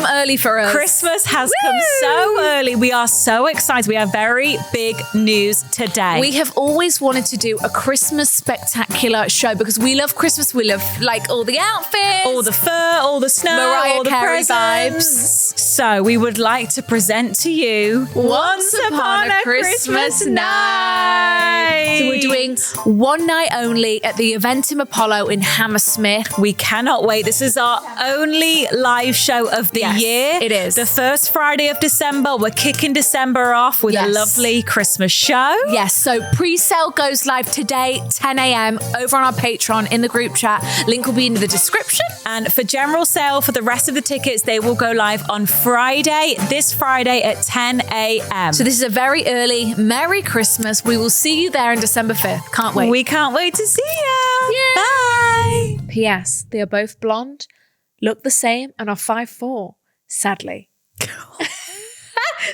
come early for us. Christmas has come so early. We are so excited. We have very big news today. We have always wanted to do a Christmas spectacular show because we love Christmas. We love like all the outfits, all the fur, all the snow, Mariah all the Carey presents. So we would like to present to you Once Upon a Christmas Night. So we're doing one night only at the Eventim Apollo in Hammersmith. We cannot wait. This is our only live show of the year. It is. The first Friday of December. We're kicking December off with a lovely Christmas show. Yes, so pre-sale goes live today, 10 a.m. over on our Patreon in the group chat. Link will be in the description. And for general sale for the rest of the tickets, they will go live on Friday, this Friday at 10 a.m. So this is a very early Merry Christmas. We will see you there on December 5th. Can't wait. We can't wait to see you. Yeah. Bye. P.S. They are both blonde, look the same, and are 5'4", sadly.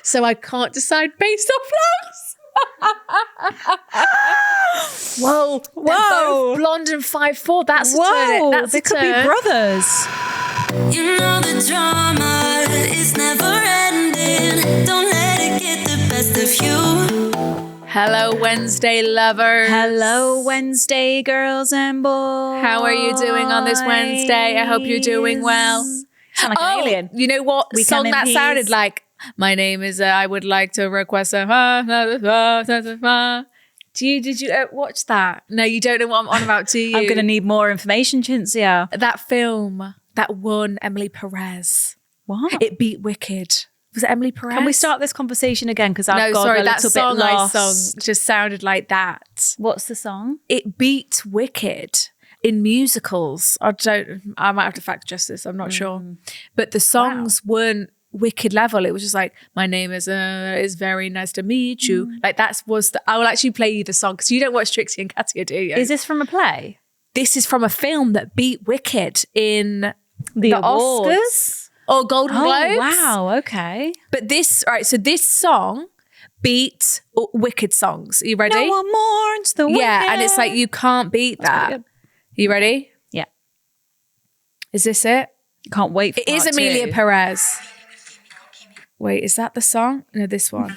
So I can't decide based off looks. Whoa. They're both blonde and 5'4". That's a turn. That's they could be brothers. You know the drama is never ending. Don't let it get the best of you. Hello, Wednesday lovers. Hello, Wednesday girls and boys. How are you doing on this Wednesday? I hope you're doing well. Sound like an alien. You know what song that sounded like? My name is, I would like to request a... Did you watch that? No, you don't know what I'm on about, do you? I'm going to need more information, Cinzia. That film that won Emily Perez. What? It beat Wicked. Was it Emily Perez? Can we start this conversation again? Because I've got a little bit lost. That song just sounded like that. What's the song? It beat Wicked in musicals. I might have to fact check this. I'm not sure. But the songs weren't Wicked level. It was just like, my name is it's very nice to meet you. Like I will actually play you the song because you don't watch Trixie and Katya, do you? Is this from a play? This is from a film that beat Wicked in the awards. Oscars or Golden Globes. Wow, okay. But this song beat Wicked songs. Are you ready? No one mourns the wicked. Yeah, and it's like you can't beat that. You ready? Yeah. Is this it? Can't wait for it. It is Amelia Perez. Wait, is that the song? No, this one.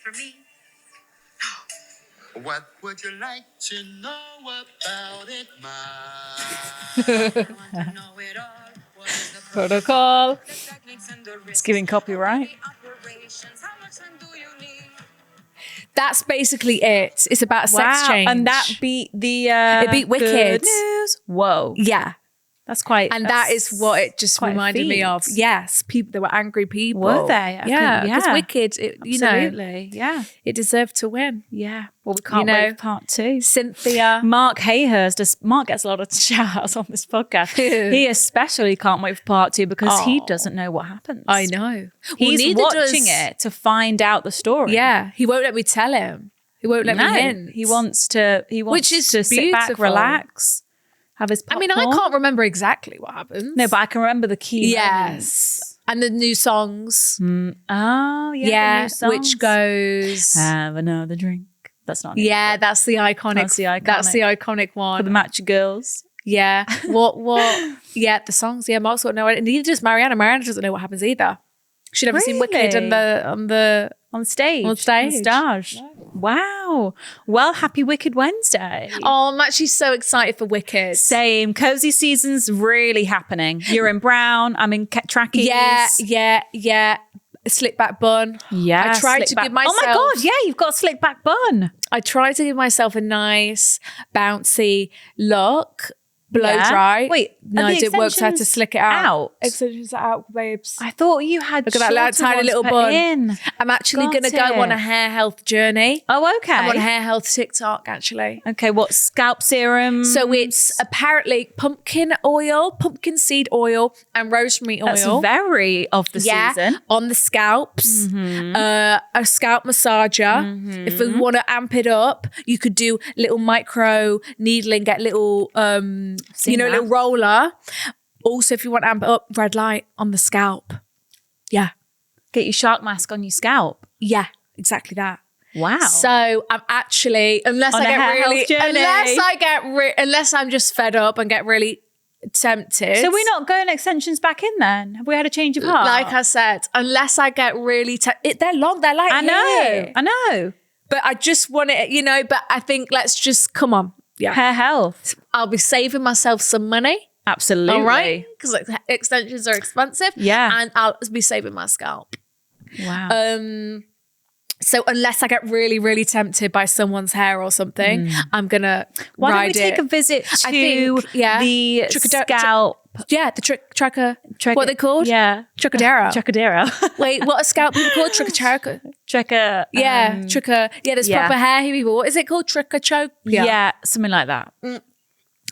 For me. What would you like to know about it, Ma? Protocol. It's giving copyright. That's basically it. It's about a sex change. And that beat the... it beat Wicked. Good news. Whoa. Yeah. That's quite... And that is what it just reminded me of. Yes. People, there were angry people. Were they? Yeah. Because Wicked, Absolutely. Yeah. It deserved to win. Yeah. Well, we can't wait for part 2. Cynthia. Mark Hayhurst. Mark gets a lot of shout-outs on this podcast. He especially can't wait for part 2 because he doesn't know what happens. I know. He's watching it to find out the story. Yeah. He won't let me tell him. He won't let me hint. He wants to sit back, relax. Have his popcorn. I can't remember exactly what happens. No, but I can remember the key moments. And the new songs. Oh, yeah. The new songs. Which goes... Have another drink. That's not it. Yeah, that's the iconic. That's the iconic one. For the Matcha Girls. Yeah. What? Yeah, the songs. Yeah, Mark's got no idea. Neither does Mariana. Mariana doesn't know what happens either. She'd never seen Wicked on stage. On stage. Wow. Well, happy Wicked Wednesday. Oh, I'm actually so excited for Wicked. Same. Cozy season's really happening. You're in brown. I'm in trackies. Yeah. A slick back bun. Yeah. I tried to give myself... Oh my God. Yeah, you've got a slick back bun. I tried to give myself a nice, bouncy look. Blow dry. Wait, no, it didn't work. So I had to slick it out. Extensions are out, babes. I thought you had. Look at that tiny little bun. I'm actually going to go on a hair health journey. Oh, okay. I'm on hair health TikTok, actually. Okay, what scalp serum? So it's apparently pumpkin seed oil, and rosemary oil. That's very of the season. On the scalps. A scalp massager. If we want to amp it up, you could do little micro needling, get little a little roller. Also, if you want to amp it up, red light on the scalp. Yeah. Get your shark mask on your scalp. Yeah, exactly that. Wow. So I'm actually, unless I'm just fed up and get really tempted. So we're not going extensions back in then? Have we had a change of heart? Like I said, unless I get really... they're long. They're like I here. know. But I just want it, but I think let's just... Come on. Yeah. Hair health. I'll be saving myself some money. Absolutely. All right? Because extensions are expensive. Yeah. And I'll be saving my scalp. Wow. So unless I get really, really tempted by someone's hair or something, I'm going to Why don't we ride take it. a visit to I think, the scalp? Yeah, the tracker. What are they called? Yeah. Tricadero. Tricadero. Wait, what are scalp people called? Tricacharoca. Tricker. Yeah, tricker. Yeah, there's proper hair people. What is it called? Tricachoke? Yeah, something like that.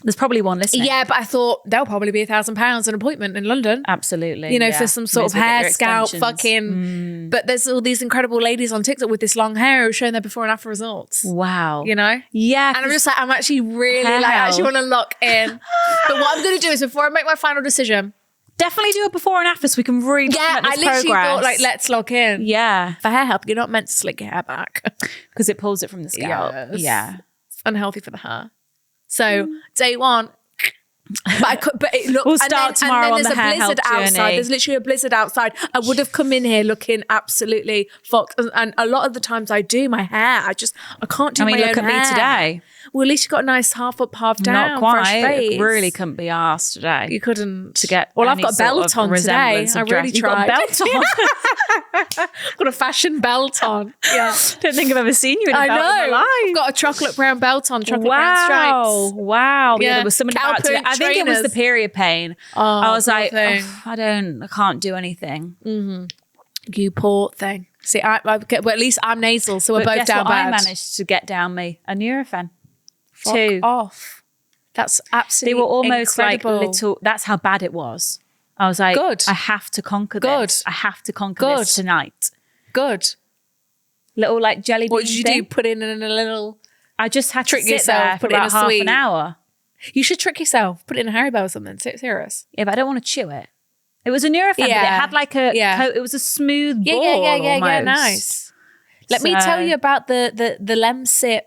There's probably one listening. Yeah, but I thought there'll probably be £1,000 an appointment in London. Absolutely. For some sort of hair, scalp, fucking. But there's all these incredible ladies on TikTok with this long hair who are showing their before and after results. Wow. And Yeah. I'm just like, I'm actually really Hair I actually health. want to lock in. But what I'm going to do is before I make my final decision. Definitely do a before and after so we can really Yeah, I literally thought let's lock in. Yeah. For hair help, you're not meant to slick your hair back. Because it pulls it from the scalp. Yes. Yeah. It's unhealthy for the hair. So day one. But it looked. We'll start tomorrow on the hair health outside. journey. There's literally a blizzard outside. I would have come in here looking absolutely fucked, and a lot of the times I do my hair. I can't do my look own at me hair. today. Well, at least you got a nice half up, half down. Not quite. Fresh face. It really couldn't be asked today. You couldn't to get. Well, I've any got a sort belt of on today. resemblance I of really dress. You've got a tried. belt on. Got a fashion belt on. Yeah, Don't think I've ever seen you in a I belt in my know. life. I've got a chocolate brown belt on. Chocolate brown stripes. Wow. Yeah, Yeah. there was something about Cowboy it. I think it was the trainers. period pain. Oh, I was poor like, thing. I can't do anything. You poor thing. See, well, at least I'm nasal, so we're But both guess down what bad. I managed to get down me? A Nurofen. Fuck 2. off. That's They absolutely were almost incredible. like little, that's how bad it was. I was like, Good. I have to conquer Good. this. I have to conquer Good. this tonight. Good. Little like jelly bean What did you thing. do? Put in a little... I just had Trick to sit yourself, there for put it in about a half sweet. an hour. You should trick yourself. Put it in a Haribo or something. Serious. Yeah, but I don't want to chew it. It was a Nurofen, but it Yeah. had like a Yeah. coat. It was a smooth Yeah, ball yeah, almost. nice. Let me tell you about the Lemsip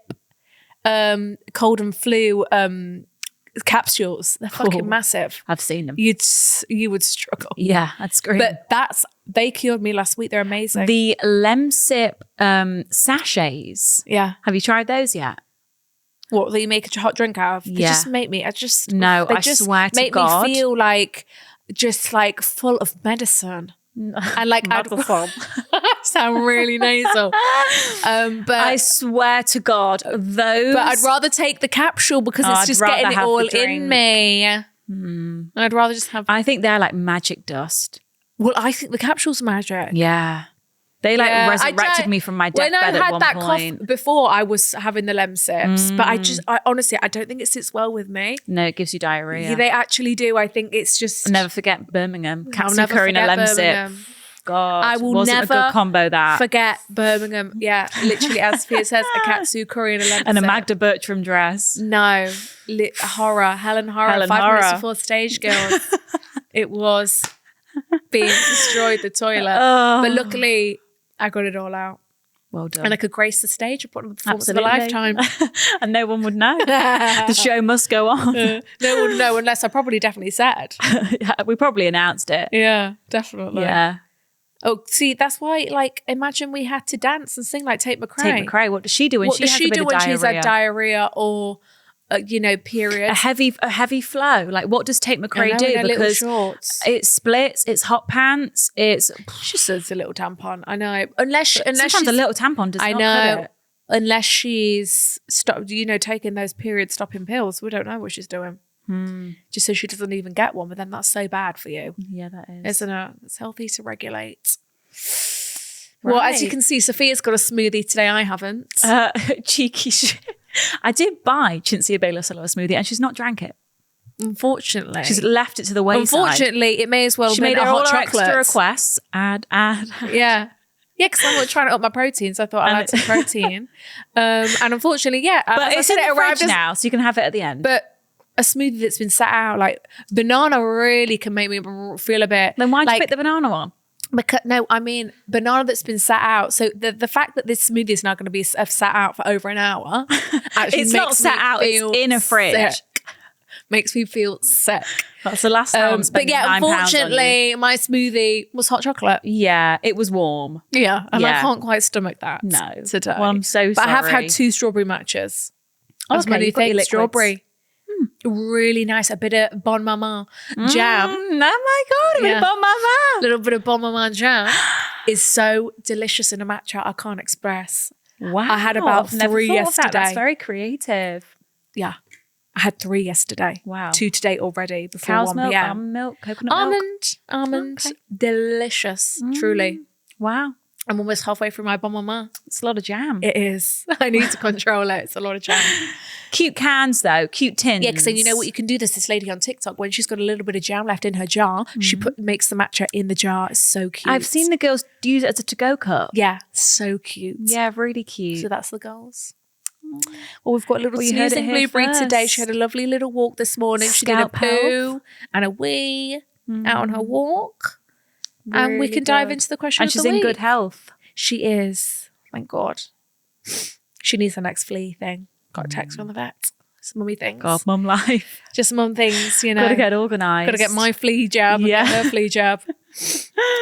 cold and flu capsules. They're fucking Cool. massive. I've seen them. You would struggle. Yeah, I'd scream. But they cured me last week. They're amazing. The Lemsip sachets. Yeah. Have you tried those yet? What, that you make a hot drink out of? They Yeah. just make me, No, they I just swear to make God. me feel like, just like full of medicine. And like, I'd sound really nasal. But I swear to God, those. But I'd rather take the capsule because it's I'd just rather getting it have the all drink. in me. I'd rather just have. I think they're like magic dust. Well, I think the capsule's magic. Yeah. They like Yeah, I resurrected don't- me from my When I deathbed at had one that point. cough before, I was having the Lemsips, but I honestly, I don't think it sits well with me. No, it gives you diarrhea. Yeah, they actually do. I think it's just. I'll never forget Birmingham. I'll Katsu never curry and a forget Lemsip. Birmingham. God, I will wasn't never a good combo that. Forget Birmingham. Yeah, literally, as Sophia says, a katsu curry and a Lemsip. And a Magda Bertram dress. No, horror. Helen Horror. Helen 5 minutes Horror. before stage girls. It was being destroyed, the toilet. Oh. But luckily, I got it all out. Well done. And I could grace the stage and put on the performance Absolutely. of a lifetime. And no one would know. The show must go on. No one would know unless I probably definitely said. We probably announced it. Yeah, definitely. Yeah. Oh, see, that's why, like, imagine we had to dance and sing like Tate McRae. Tate McRae, what does she do when What she does has she a bit do of when diarrhea? she's had diarrhea or, period? a heavy flow. Like, what does Tate McRae do? In her little Because shorts. it splits, it's hot pants, it's She says a little tampon. I know. Unless sometimes she's, a little tampon does I not know. cut it. Unless she's stopped, taking those period stopping pills. We don't know what she's doing. Just so she doesn't even get one, but then that's so bad for you, Yeah, that is. isn't it? It's healthy to regulate. Well, as you Right. can see, Sophia's got a smoothie today. I haven't. Cheeky shit. I did buy Chintzy Baylor Solo smoothie and she's not drank it. Unfortunately, She's left it to the wayside. Unfortunately, it may as well she have been made a her all hot her chocolate. extra requests. Add. Yeah. Yeah, because I'm trying to up my protein, so I thought I had some protein. And unfortunately, yeah. But as I it's said, in the arrived fridge as- now, so you can have it at the end. But a smoothie that's been sat out, like banana really can make me feel a bit. then why'd you like, pick the banana one? Because, no, I mean banana that's been sat out. So the fact that this smoothie is now going to be sat out for over an hour, actually It's not makes sat me out, it's feel in a fridge. sick. Makes me feel sick. That's the last time I'm But spending yeah, £9 on you. unfortunately, my smoothie was hot chocolate. Yeah, it was warm. Yeah, and I Yeah. can't quite stomach that No. today. Well, I'm so But I have sorry. had 2 strawberry matchas. Oh, That's my okay, new you've got your thing, liquids. strawberry. Really nice. A bit of Bon Maman jam. Oh my God, a bit Yeah. of Bon Maman. A little bit of Bon Maman jam is so delicious in a matcha. I can't express. Wow. I had about I've never 3 thought of that. That's yesterday. very creative. Yeah. I had 3 yesterday. Wow. 2 today already before Cow's 1 milk, p.m. almond milk, coconut milk. Almond. Okay. Delicious. Truly. Wow. I'm almost halfway through my Bon Maman. It's a lot of jam. It is. I need to control it. It's a lot of jam. Cute cans though, cute tins. Yeah, because then you know what you can do. There's this lady on TikTok, when she's got a little bit of jam left in her jar, she makes the matcha in the jar. It's so cute. I've seen the girls use it as a to-go cup. Yeah, so cute. Yeah, really cute. So that's the goals. Well, we've got a little Well, you heard it snoozing here blueberry today. first. She had a lovely little walk this morning. She did a Scalp poo health. and a wee out on her walk. And we Really can dive good. into the question And of she's the in week. good health. She is. Thank God. She needs the next flea thing. Got a text from the vet. Some mummy things. God, mum life. Just mum things, you know. Gotta get organised. Gotta get my flea jab and Yeah. get her flea jab.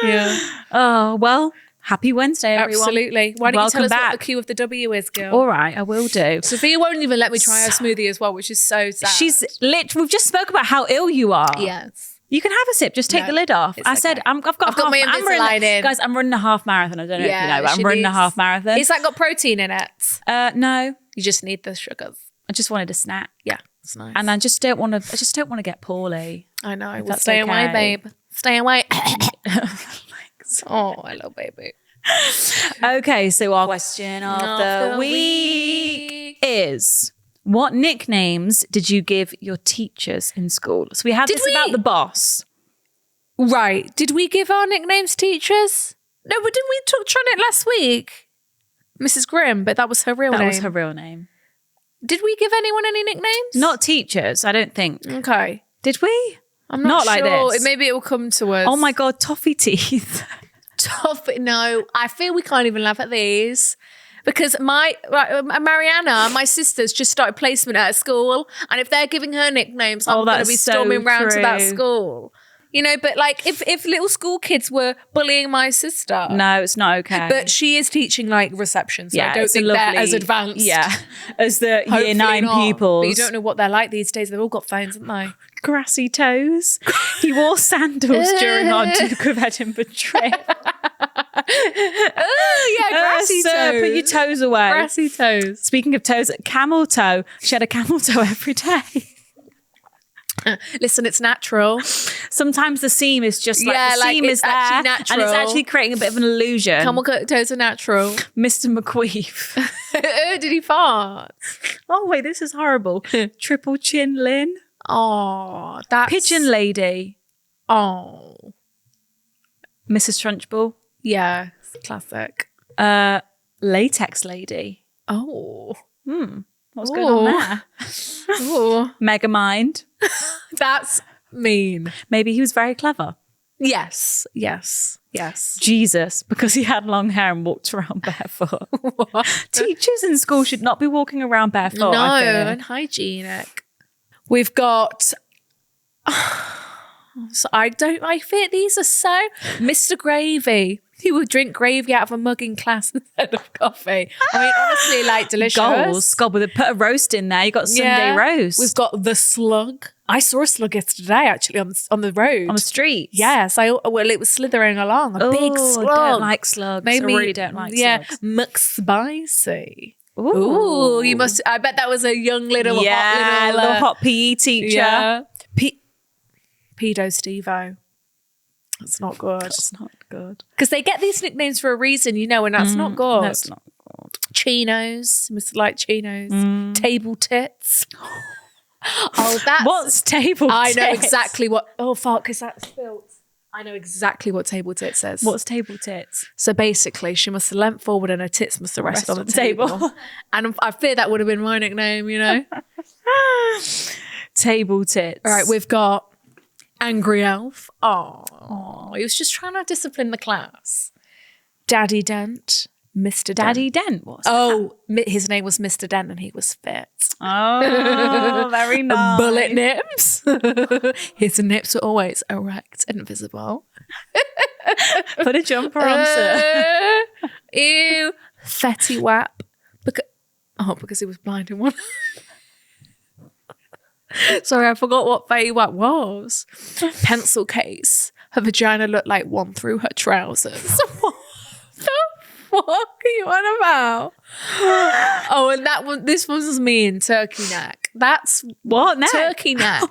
Yeah. Oh, well, happy Wednesday, everyone. Absolutely. Why don't Welcome you tell us back. what the Q of the W is, girl? All right, I will do. Sophia won't even let me try her smoothie as well, which is so sad. She's we've just spoke about how ill you are. Yes. You can have a sip. Just take No, the lid off. it's I said, okay. I've got my I'm running, Invisalign in. guys, I'm running a half marathon. I don't know if you know, but I'm she running a needs- half marathon. It's like got protein in it. No, You just need the sugars. I just wanted a snack. Yeah. It's nice. And I just don't want to get poorly. I know. Well, that's stay away, okay. babe. Stay away. Oh, hello, baby. Okay, so our question of the week is, what nicknames did you give your teachers in school? So we had Did this about we? the boss. Right. Did we give our nicknames teachers? No, but didn't we touch on it last week? Mrs. Grimm, but that was her real That name. was her real name. Did we give anyone any nicknames? Not teachers, I don't think. Okay. Did we? I'm not like sure. this. Maybe it will come to us. Oh my God, toffee teeth. Tough. No, I feel we can't even laugh at these. Because Mariana, my sister's just started placement at a school, and if they're giving her nicknames, I'm going to that's be so storming round to that true. school. You know, but like if little school kids were bullying my sister, No, it's not okay. but she is teaching like reception, so I don't it's a think they're as advanced. Yeah, as the Hopefully year 9 not. pupils. But you don't know what they're like these days. They've all got phones, haven't they? Grassy toes. He wore sandals during our Duke of Edinburgh trip. Oh yeah, grassy Sir, toes. put your toes away. Grassy toes. Speaking of toes, camel toe. She had a camel toe every day. Listen, it's natural. Sometimes the seam is just like Yeah, the like seam it's is there, actually and it's natural. actually creating a bit of an illusion. Camel toes are natural. Mr. McQueef. Did he fart? Oh wait, this is horrible. Triple chin Lynn. Oh, that's Pigeon lady. Oh, Mrs. Trunchbull. yeah, classic. Latex lady. Oh, What's going on there? Ooh. Megamind. That's mean. Maybe he was very clever. Yes. Jesus, because he had long hair and walked around barefoot. Teachers in school should not be walking around barefoot. No, I fear. unhygienic. We've got. So I fear these are so Mr. Gravy. He would drink gravy out of a mug in class instead of coffee. I mean, honestly, like delicious. Goals. God, put a roast in there. You got Sunday roast. We've got the slug. I saw a slug yesterday, actually, on the road. on the street. Yes, it was slithering along. A big slug. I don't like slugs. I really don't like slugs. McSpicy. Ooh, you must. I bet that was a young little hot little hot PE teacher. Yeah. Pedo Stevo. That's not good. That's not good. Because they get these nicknames for a reason, you know, and that's not good. That's not good. Chinos. Must like chinos. Table tits. Oh, that's. What's table tits? I know exactly what. Oh, fuck, because that's spilt. I know exactly what table tits says. What's table tits? So basically, she must have leant forward and her tits must have rested on the table. And I fear that would have been my nickname, you know? Table tits. All right, we've got Angry Elf. Oh, he was just trying to discipline the class. Daddy Dent. Mr. Daddy Dent. Dent was. Oh, his name was Mr. Dent and he was fit. Oh, very nice. Bullet nips. His nips were always erect and visible. Put a jumper on, sir. Ew. Fetty wap. Because he was blind in one. Sorry, I forgot what Fetty wap was. Pencil case. Her vagina looked like one through her trousers. What the fuck are you on about? Oh, and this was me in turkey neck. That's What neck? turkey neck.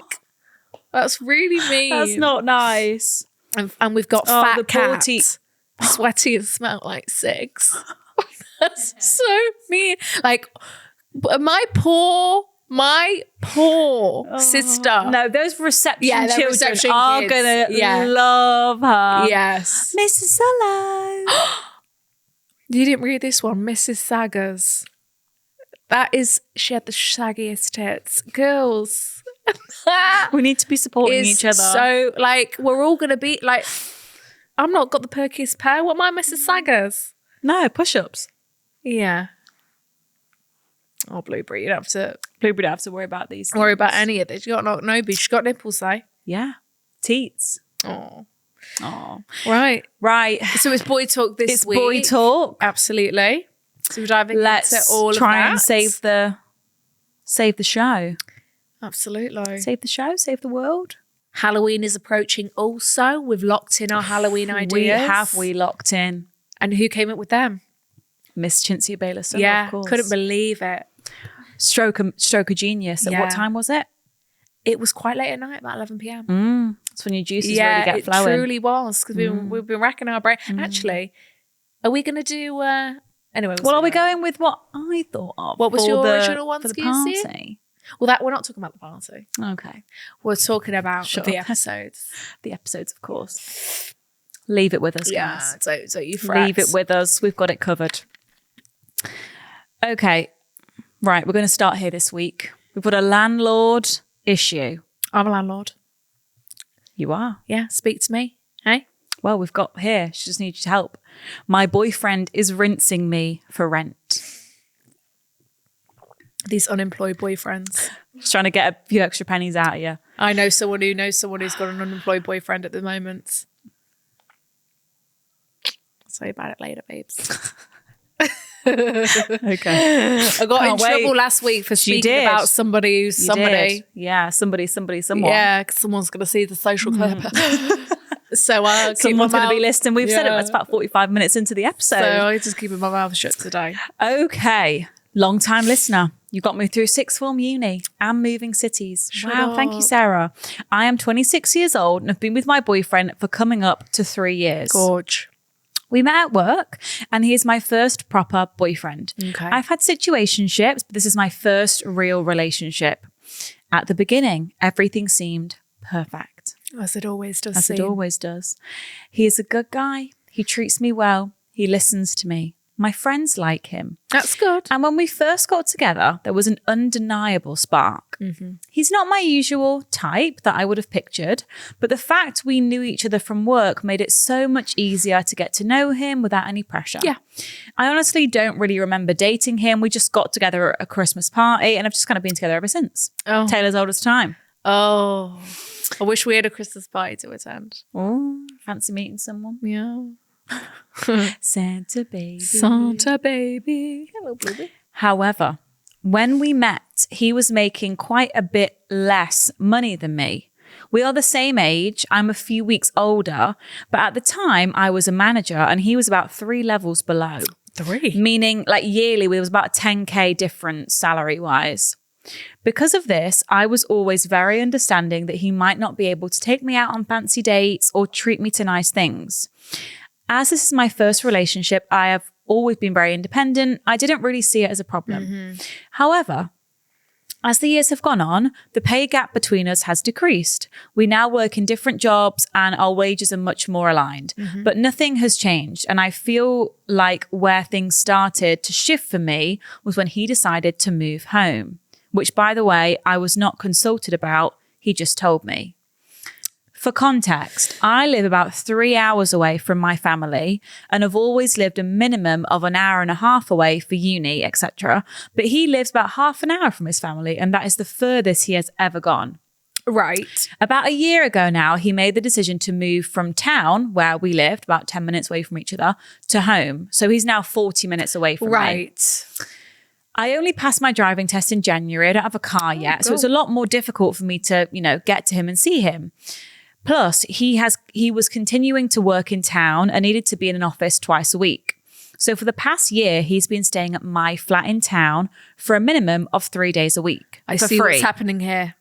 That's really mean. That's not nice. And we've got fat the cat, porty- sweaty and smell like cigs. That's so mean. Like my poor sister. No, those reception Yeah, they're children reception are kids. gonna Yeah. love her. Yes. Mrs. Hello. You didn't read this one, Mrs. Saggers. She had the shaggiest tits. Girls. We need to be supporting each other. So, like, we're all going to be, like, I'm not got the perkiest pair. What am I, Mrs. Saggers? No, push-ups. Yeah. Oh, Blueberry, you don't have to Blueberry don't have to worry about these. worry about things. any of this. You got no boobs. She got nipples, though. Yeah. Teats. Oh. Oh. Right. Right. So it's boy talk this It's week. boy talk. Absolutely. So we're diving Let's into all try of that. and save the show. Absolutely. Save the show, save the world. Halloween is approaching also. We've locked in our Halloween ideas. We locked in. And who came up with them? Miss Chintzy Baylor, Yeah, of course. couldn't believe it. Stroke of genius. At Yeah. what time was it? It was quite late at night, about 11 p.m. That's when your juices really get it flowing. truly was, because we've been racking our brain. Actually, are we going to do... anyway. Well, are we going with what I thought of? What was for your the- original one, for the Scusi? party? Well, we're not talking about the party. Okay. We're talking about Sure. the episodes. The episodes, of course. Leave it with us, Yeah, guys. so you frats. Leave it with us. We've got it covered. Okay. Right, we're going to start here this week. We've got a landlord issue. I'm a landlord. You are? Yeah, speak to me. Hey? Well, we've got here. She just needs your help. My boyfriend is rinsing me for rent. These unemployed boyfriends. Just trying to get a few extra pennies out of you. I know someone who knows someone who's got an unemployed boyfriend at the moment. I'll tell you about it later, babes. Okay. I got in trouble last week for speaking did. about somebody who's somebody. Did. Yeah, somebody, someone. Yeah, 'cause someone's going to see the social clip. So Someone's going to be listening. We've said it. Yeah. It's about 45 minutes into the episode. So I'm just keeping my mouth shut today. Okay. Long time listener. You got me through sixth form uni and moving cities. Shut Wow. Thank you, up. Sarah. I am 26 years old and have been with my boyfriend for coming up to 3 years. Gorge. We met at work and he is my first proper boyfriend. Okay. I've had situationships, but this is my first real relationship. At the beginning, everything seemed perfect. As it always does. As it always does. He is a good guy. He treats me well. He listens to me. My friends like him. That's good. And when we first got together, there was an undeniable spark. He's not my usual type that I would have pictured, but the fact we knew each other from work made it so much easier to get to know him without any pressure. Yeah. I honestly don't really remember dating him. We just got together at a Christmas party and I've just kind of been together ever since. Oh. Taylor's oldest time. Oh. I wish we had a Christmas party to attend. Oh, fancy meeting someone. Yeah. Santa baby. Santa baby. Hello, baby. However, when we met, he was making quite a bit less money than me. We are the same age. I'm a few weeks older, but at the time I was a manager and he was about 3 levels below. 3. Meaning like yearly, there was about 10K difference salary wise. Because of this, I was always very understanding that he might not be able to take me out on fancy dates or treat me to nice things. As this is my first relationship, I have always been very independent. I didn't really see it as a problem. However, as the years have gone on, the pay gap between us has decreased. We now work in different jobs and our wages are much more aligned, but nothing has changed. And I feel like where things started to shift for me was when he decided to move home, which, by the way, I was not consulted about. He just told me. For context, I live about 3 hours away from my family and have always lived a minimum of an hour and a half away for uni, etc. But he lives about half an hour from his family, and that is the furthest he has ever gone. Right. About a year ago now, he made the decision to move from town where we lived, about 10 minutes away from each other, to home. So he's now 40 minutes away from me. Right. I only passed my driving test in January. I don't have a car yet. So it's a lot more difficult for me to, get to him and see him. Plus, he was continuing to work in town and needed to be in an office twice a week. So for the past year, he's been staying at my flat in town for a minimum of 3 days a week. I see what's happening here.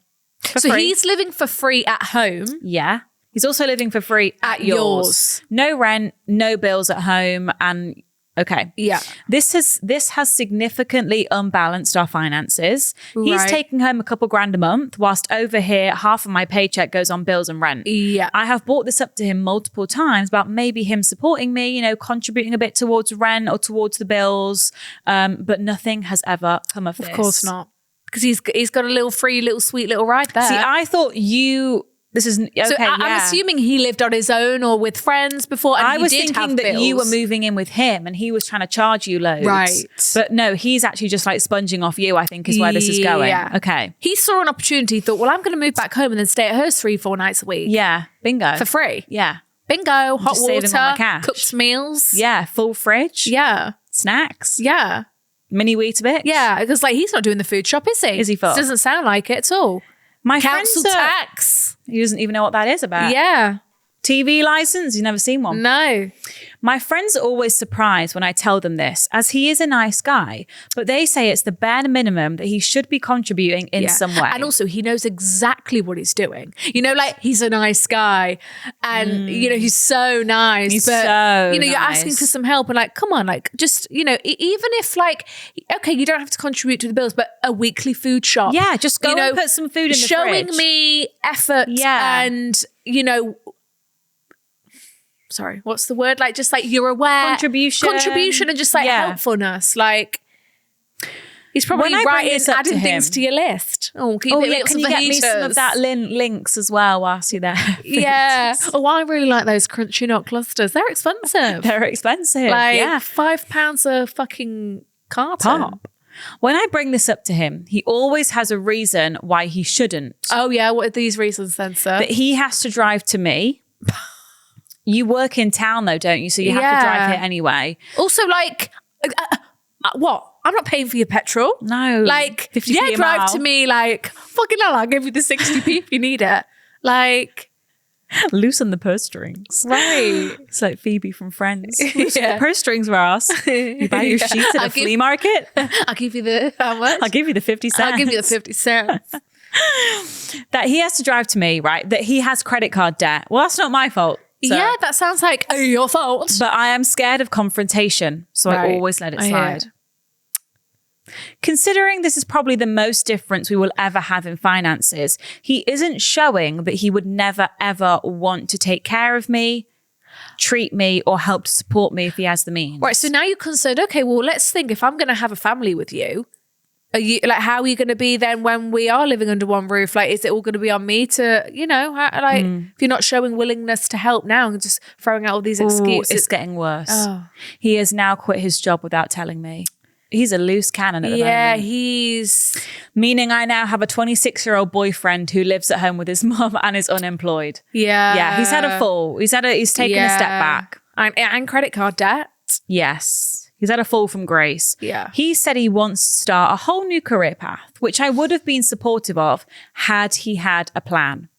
So he's living for free at home. Yeah. He's also living for free at yours. No rent, no bills at home. And okay. Yeah. This has significantly unbalanced our finances. He's taking home a couple grand a month, whilst over here, half of my paycheck goes on bills and rent. Yeah. I have brought this up to him multiple times about maybe him supporting me, contributing a bit towards rent or towards the bills. But nothing has ever come of this. Of course not. Because he's got a little sweet little ride there. See, I thought this is okay. So I'm assuming he lived on his own or with friends before. And I was thinking that you were moving in with him and he was trying to charge you loads. Right. But no, he's actually just like sponging off you, I think is where this is going. Yeah. Okay. He saw an opportunity, thought, well, I'm going to move back home and then stay at hers 3-4 nights a week. Yeah. Bingo. For free. Yeah. Bingo. Hot Just saving all my water, cash. cooked meals. Yeah. Full fridge. Yeah. Snacks. Yeah. Mini Weetabix. Yeah. Because he's not doing the food shop, is he? Is he full? Doesn't sound like it at all. My Council friends tax. He doesn't even know what that is about. Yeah. TV license? You've never seen one? No. My friends are always surprised when I tell them this, as he is a nice guy, but they say it's the bare minimum that he should be contributing in some way. And also he knows exactly what he's doing. He's a nice guy and, he's so nice. He's but, so you're asking for some help and come on, just, even if okay, you don't have to contribute to the bills, but a weekly food shop. Yeah, just go and put some food in the showing fridge. me effort and, sorry, what's the word? You're aware. Contribution and just helpfulness. He's probably adding things to your list. Oh, can you get me some of that links as well whilst you're there? Yeah. Oh, I really like those crunchy nut clusters. They're expensive. They're expensive. £5 a fucking carton. Pop. When I bring this up to him, he always has a reason why he shouldn't. Oh, yeah. What are these reasons then, sir? That he has to drive to me. You work in town though, don't you? So you have to drive here anyway. Also, what? I'm not paying for your petrol. No. 50p drive to me, fucking hell, I'll give you the 60p if you need it. Loosen the purse strings. Right. It's like Phoebe from Friends. Loosen the purse strings, Ross. You buy your sheets at a flea market. I'll give you the, how much? I'll give you the 50 cents. I'll give you the 50 cents. That he has to drive to me, right? That he has credit card debt. Well, that's not my fault. So. Yeah, that sounds like your fault. But I am scared of confrontation, so I always let it slide. Considering this is probably the most difference we will ever have in finances, he isn't showing that he would never, ever want to take care of me, treat me, or help to support me if he has the means. Right, so now you're concerned, okay, well, let's think, if I'm going to have a family with you, are you how are you going to be then when we are living under one roof? Is it all going to be on me to, if you're not showing willingness to help now and just throwing out all these excuses. It's getting worse. Oh. He has now quit his job without telling me. He's a loose cannon at the moment. Yeah, he's... Meaning I now have a 26-year-old boyfriend who lives at home with his mum and is unemployed. Yeah. Yeah, he's had a fall. He's taken a step back. And credit card debt. Yes. He's had a fall from grace. Yeah. He said he wants to start a whole new career path, which I would have been supportive of had he had a plan.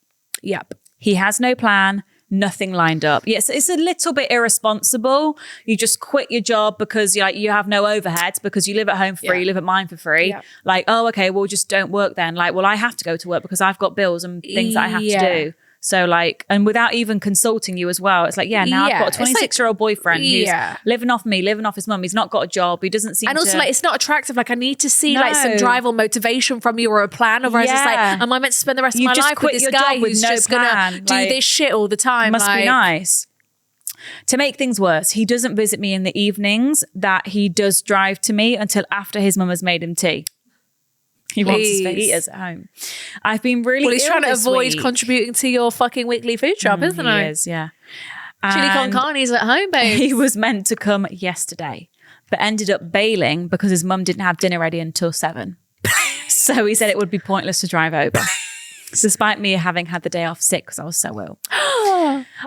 Yep. He has no plan, nothing lined up. Yes, it's a little bit irresponsible. You just quit your job because you have no overheads because you live at home for free, you live at mine for free. Yeah. Oh, okay, well, just don't work then. I have to go to work because I've got bills and things that I have to do. So and without even consulting you as well, it's now I've got a 26-year-old boyfriend who's living off me, living off his mum. He's not got a job. He doesn't seem to... And also it's not attractive. I need to see some drive or motivation from you or a plan. Otherwise it's am I meant to spend the rest of my life with this guy who's just going to do this shit all the time? Must be nice. To make things worse, he doesn't visit me in the evenings that he does drive to me until after his mum has made him tea. He wants his Please. fajitas at home. I've been really Well, he's ill trying to this avoid week. contributing to your fucking weekly food shop, isn't he? He is, yeah. Chili con And carne's at home, babe. he was meant to come yesterday, but ended up bailing because his mum didn't have dinner ready until 7. So he said it would be pointless to drive over. Despite me having had the day off sick because I was so ill.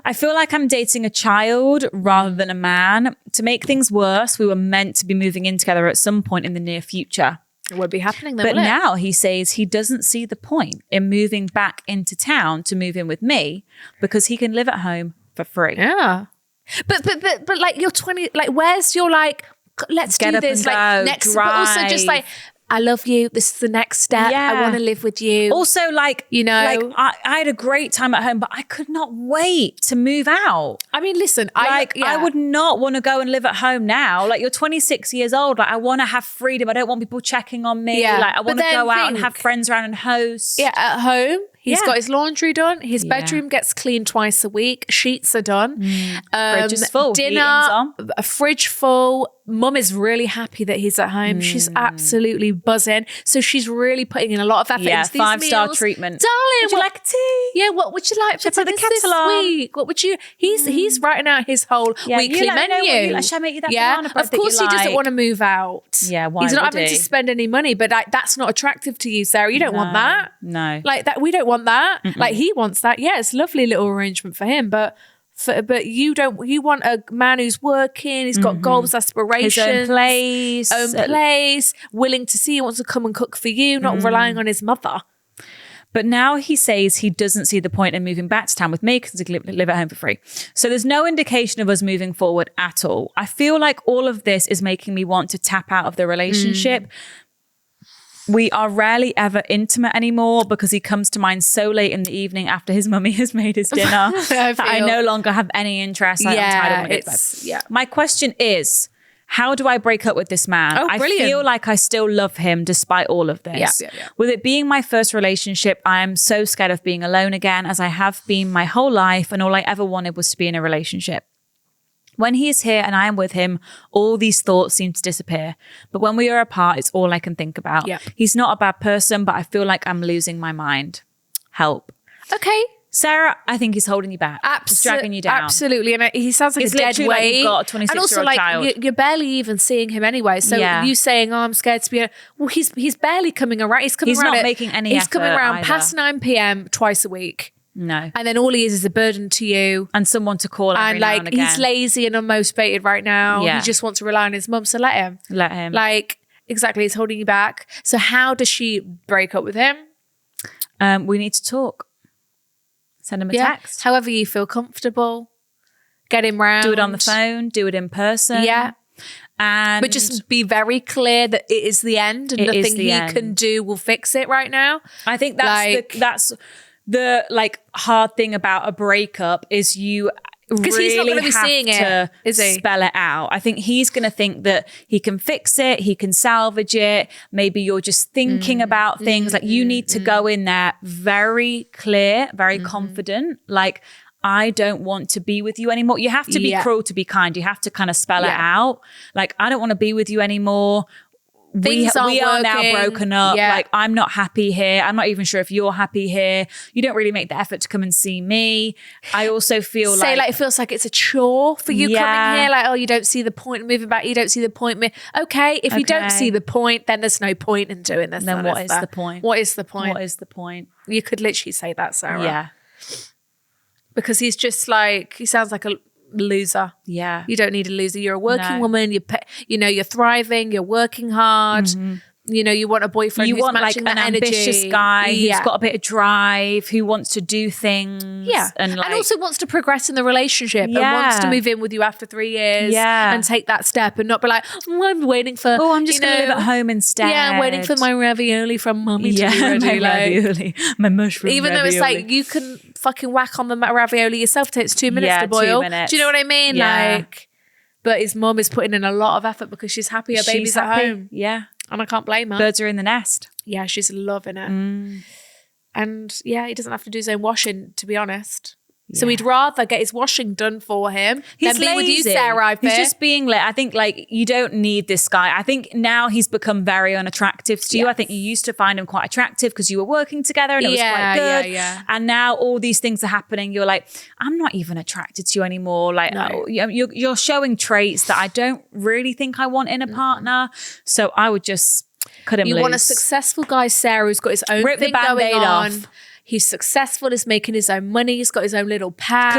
I feel like I'm dating a child rather than a man. To make things worse, we were meant to be moving in together at some point in the near future. It would be happening then, But will it? now he says he doesn't see the point in moving back into town to move in with me because he can live at home for free. Yeah. But like you're 20, like where's your like, let's Get do up this and like go, next, but also just drive. like, I love you. This is the next step. Yeah. I want to live with you. Also, like, You know- like I had a great time at home, but I could not wait to move out. I mean, listen, I yeah. would not want to go and live at home now. Like, you're 26 years old. Like, I want to have freedom. I don't want people checking on me. Yeah. Like, I But want to then go out and think- have friends around and host. Yeah, at home, he's Yeah. got his laundry done. His Yeah. bedroom gets cleaned twice a week. Sheets are done. Fridge is full. Dinner, Heating's on. a fridge full. Mum is really happy that he's at home. She's absolutely buzzing. So she's really putting in a lot of effort Yeah, into these 5-star meals. Darling, Darling, would you what- like a tea? Yeah, what would you like for Should I put the dinner this kettle on? week? What would you? He's writing out his whole Yeah, you weekly let me know what menu. you like. Shall I make you that yeah, banana bread of that you course he doesn't like? want to move out. Yeah, why He's not would having he? to spend any money, but like, that's not attractive to you, Sarah. You don't want that. No. Like that, we don't want that. Like he wants that. Yeah, it's a lovely little arrangement for him, but you don't. You want a man who's working. He's got goals, aspirations, His own place. willing to see. He wants to come and cook for you, not relying on his mother. But now he says he doesn't see the point in moving back to town with me because he can live at home for free. So there's no indication of us moving forward at all. I feel like all of this is making me want to tap out of the relationship. We are rarely ever intimate anymore because he comes to mine so late in the evening after his mummy has made his dinner that I feel- no longer have any interest. I'm tired of wanting to go to bed. yeah. My question is, how do I break up with this man? Oh, I brilliant. feel like I still love him despite all of this. Yeah. With it being my first relationship, I am so scared of being alone again, as I have been my whole life, and all I ever wanted was to be in a relationship. When he is here and I am with him, all these thoughts seem to disappear. But when we are apart, it's all I can think about. Yeah. He's not a bad person, but I feel like I'm losing my mind. Help. Okay. Sarah, I think he's holding you back. He's dragging you down. Absolutely. And he sounds like It's a dead literally like weight. you've got a 26-year-old and also, like, child. You're barely even seeing him anyway. So Yeah. you saying, "Oh, I'm scared to be," well, he's barely coming around. He's coming He's around. not making any He's coming effort around either. past 9 p.m. twice a week, No. and then all he is a burden to you. And someone to call every And now like and again. he's lazy and unmotivated right now. Yeah. He just wants to rely on his mum. So let him. Let him. Like exactly, he's holding you back. So how does she break up with him? We need to talk. Send him a text. However you feel comfortable. Get him round. Do it on the phone. Do it in person. Yeah. And But just be very clear that it is the end and It is nothing the he end. can do will fix it right now. I think that's the like hard thing about a breakup is you 'Cause really he's not gonna be have seeing it, to is he? spell it out. I think he's going to think that he can fix it, he can salvage it. Maybe you're just thinking about things. Like you need to go in there very clear, very confident. Like, I don't want to be with you anymore. You have to be Yeah. cruel to be kind. You have to kind of spell it Yeah. out. Like, I don't want to be with you anymore. Things aren't we are now working. broken up. Yeah. Like, I'm not happy here. I'm not even sure if you're happy here. You don't really make the effort to come and see me. I also feel Say like it feels like it's a chore for you Yeah. coming here. Like, oh, you don't see the point in moving back. You don't see the point. Okay, if you don't Okay. see the point, then there's no point in doing this. Then what is is there? the point? What is the point? What is the point? You could literally say that, Sarah. Yeah. Because he's just like, he sounds like a loser. Yeah. You don't need a loser. You're a working No. woman. You're thriving. You're working hard. You want a boyfriend You who's want like matching an that energy. ambitious guy Yeah. who's got a bit of drive, who wants to do things. Yeah. And like, also wants to progress in the relationship and wants to Yeah. move in with you after 3 years Yeah. and take that step and not be like, oh, I'm waiting for, oh, I'm just going to live at home instead. Yeah, I'm waiting for my ravioli from mummy to be ready. my Like, ravioli, my mushroom even though it's like, you can fucking whack on the ravioli yourself. It takes 2 minutes Yeah, to 2 boil. minutes. Do you know what I mean? Yeah. Like, but his mum is putting in a lot of effort because she's happy her baby's at home. Yeah. And I can't blame her. Birds are in the nest. Yeah, she's loving it. And yeah, he doesn't have to do his own washing, to be honest. So he'd rather get his washing done for him than be with you, Sarah. I He's fear. just being I think you don't need this guy. I think now he's become very unattractive to you. I think you used to find him quite attractive because you were working together and it was quite good. Yeah. And now all these things are happening. You're like, I'm not even attracted to you anymore. Like, you're showing traits that I don't really think I want in a partner. So I would just cut him loose. You want a successful guy, Sarah, who's got his own Rip the thing going Band-Aid on. off. He's successful, he's making his own money, he's got his own little pad.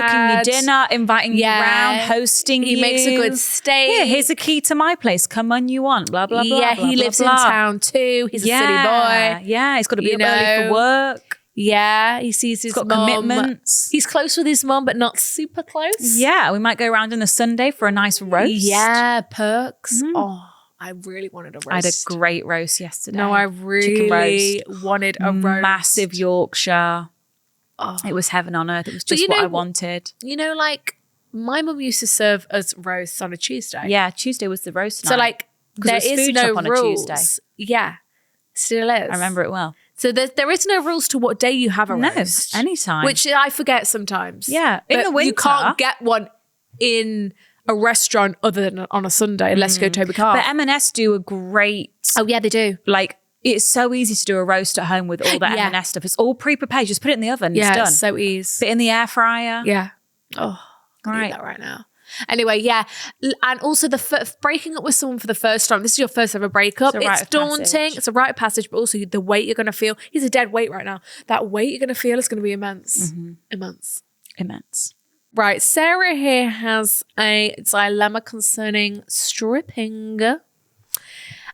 Cooking you dinner, inviting you around, hosting you. He makes a good steak. Yeah, here's a key to my place. Come when you want. Blah, blah, blah. Yeah, blah, he blah, lives blah. in town too. He's a city boy. Yeah, he's got to be You up early for work. Yeah, he sees his got mum. commitments. He's close with his mum, but not super close. Yeah, we might go around on a Sunday for a nice roast. Yeah, perks. Oh, I really wanted a roast. I had a great roast yesterday. No, I Chicken really roast. wanted a roast. Massive Yorkshire. Oh. It was heaven on earth. It was just what I wanted. You know, like my mum used to serve us roasts on a Tuesday. Yeah, Tuesday was the roast night. So like there it was is food no shop on a rules. Tuesday. Yeah, still is. I remember it well. So there is no rules to what day you have a No, roast. anytime. Which I forget sometimes. Yeah, in But the winter. you can't get one in a restaurant other than on a Sunday unless you go to Toby Carr. But M&S do a great, Oh yeah, they do. like, it's so easy to do a roast at home with all that Yeah. M&S stuff. It's all pre-prepared. Just put it in the oven. Yeah, it's done. it's so easy. Put it in the air fryer. Yeah. Oh, I Right. need that right now. Anyway, yeah. And also breaking up with someone for the first time. This is your first ever breakup. It's a rite It's of daunting. passage. It's a rite of passage, but also the weight you're going to feel. He's a dead weight right now. That weight you're going to feel is going to be immense. Immense. Right. Sarah here has a dilemma concerning stripping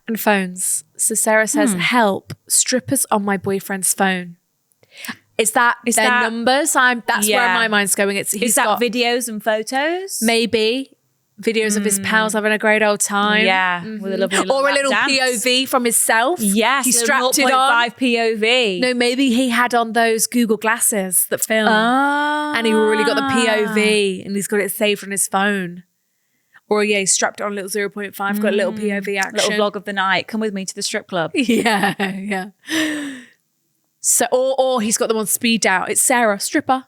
and phones. So Sarah says, help, strippers on my boyfriend's phone. Is that their numbers? That's where Yeah. my mind's going. Is Is that videos and photos? maybe videos of his pals having a great old time? Yeah, with a lovely little or a lap little dance. POV from himself. Yes, he strapped it on. 0.5 POV. No, maybe he had on those Google glasses that film, and he really got the POV, and he's got it saved on his phone. Or yeah, he strapped it on a little 0.5, got a little POV action. Little vlog of the night. Come with me to the strip club. Yeah. So, or he's got them on speed out. It's Sarah, stripper.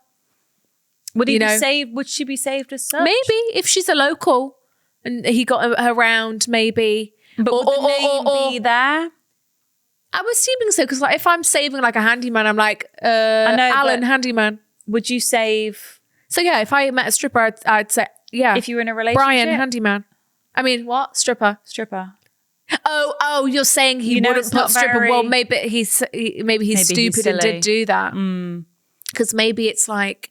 Would he You be know. saved? Would she be saved as such? Maybe if she's a local and he got her around, maybe. But would the name be there? I'm assuming so because like if I'm saving like a handyman, I'm like know, Alan but- handyman. Would you save So yeah, if I met a stripper, I'd say yeah. if you were in a relationship? Brian handyman. I mean what stripper? Stripper. Oh, you're saying he You know, wouldn't it's put not stripper? very- Well, maybe he's stupid and silly. did do that because maybe it's like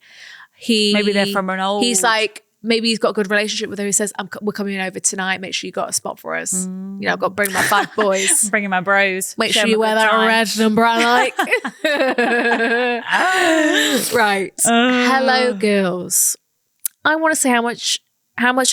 Maybe they're from an old. He's like. Maybe he's got a good relationship with her. He says, we're coming over tonight. Make sure you got a spot for us. You know, I've got to bring my 5 boys. I'm bringing my bros. Make Show sure them you a wear good that time. red number I like. Right. Hello, girls. I want to say how much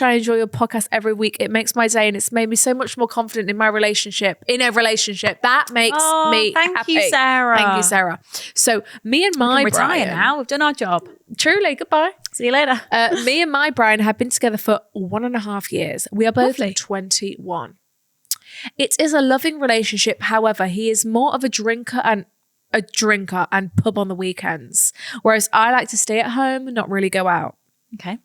I enjoy your podcast every week. It makes my day and it's made me so much more confident in my relationship. That makes me thank happy. you, Sarah. Thank you, Sarah. So me and my retire Brian, now. We've done our job. truly, goodbye. See you later. Me and my Brian have been together for 1.5 years. We are both Lovely. 21. It is a loving relationship. However, he is more of a drinker and pub on the weekends, whereas I like to stay at home and not really go out. Okay.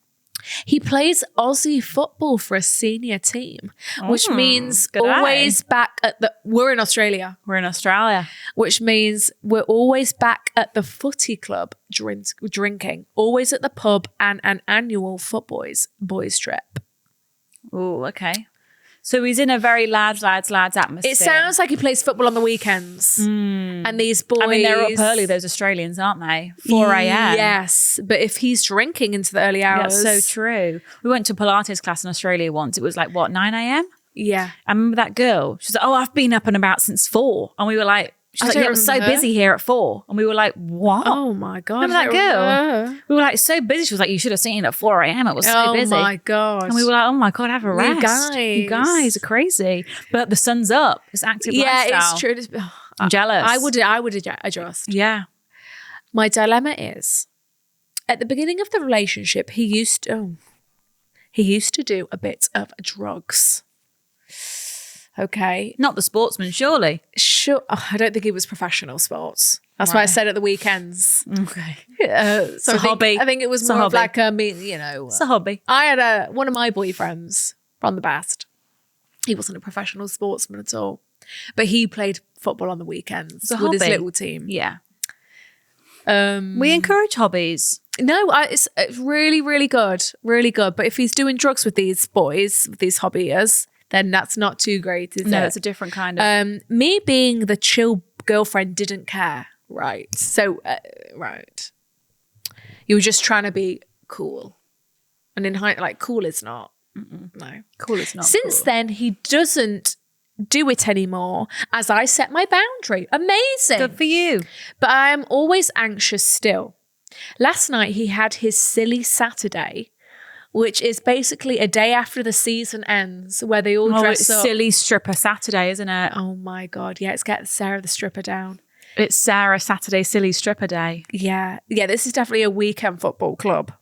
He plays Aussie football for a senior team, which means good eye. always back at we're in Australia, We're in Australia. which means we're always back at the footy club drinking, always at the pub and an annual boys trip. Oh, okay. So he's in a very lads atmosphere. It sounds like he plays football on the weekends. And these boys... I mean, they're up early, those Australians, aren't they? 4 a.m. Yes. But if he's drinking into the early hours... That's so true. We went to a Pilates class in Australia once. It was like, 9 a.m.? Yeah. I remember that girl. She's like, I've been up and about since 4. And we were like, she's like, don't yeah, it was so remember her. busy here at 4. And we were like, what? Oh, my God. Remember that I girl? remember. We were like, so busy. She was like, you should have seen it at 4 a.m. It was so busy. Oh, my God. And we were like, oh my God, have a rest. You guys. guys are crazy. But the sun's up. It's active lifestyle. it's true. I'm jealous. I would adjust. Yeah. My dilemma is, at the beginning of the relationship, he used to do a bit of drugs. Okay. Not the sportsman, surely. sure. Oh, I don't think it was professional sports. That's why I said at the weekends. Okay. So a hobby. I think it was It's a more of hobby. like you know. It's a hobby. I had one of my boyfriends from the past. He wasn't a professional sportsman at all, but he played football on the weekends with his hobby. little team. Yeah. We encourage hobbies. No, it's really, really good. Really good. But if he's doing drugs with these boys, with these hobbies, then that's not too great, is it? No, it's a different kind of. Me being the chill girlfriend didn't care. Right. So, right. You were just trying to be cool. And in height, like, cool is not. No. Cool is not Since cool. then, he doesn't do it anymore as I set my boundary. Amazing. Good for you. But I am always anxious still. Last night, he had his silly Saturday, which is basically a day after the season ends where they all dress it's up. silly stripper Saturday, isn't it? Oh my God. Yeah, it's Get Sarah the Stripper down. It's Sarah Saturday silly stripper day. Yeah. Yeah, this is definitely a weekend football club.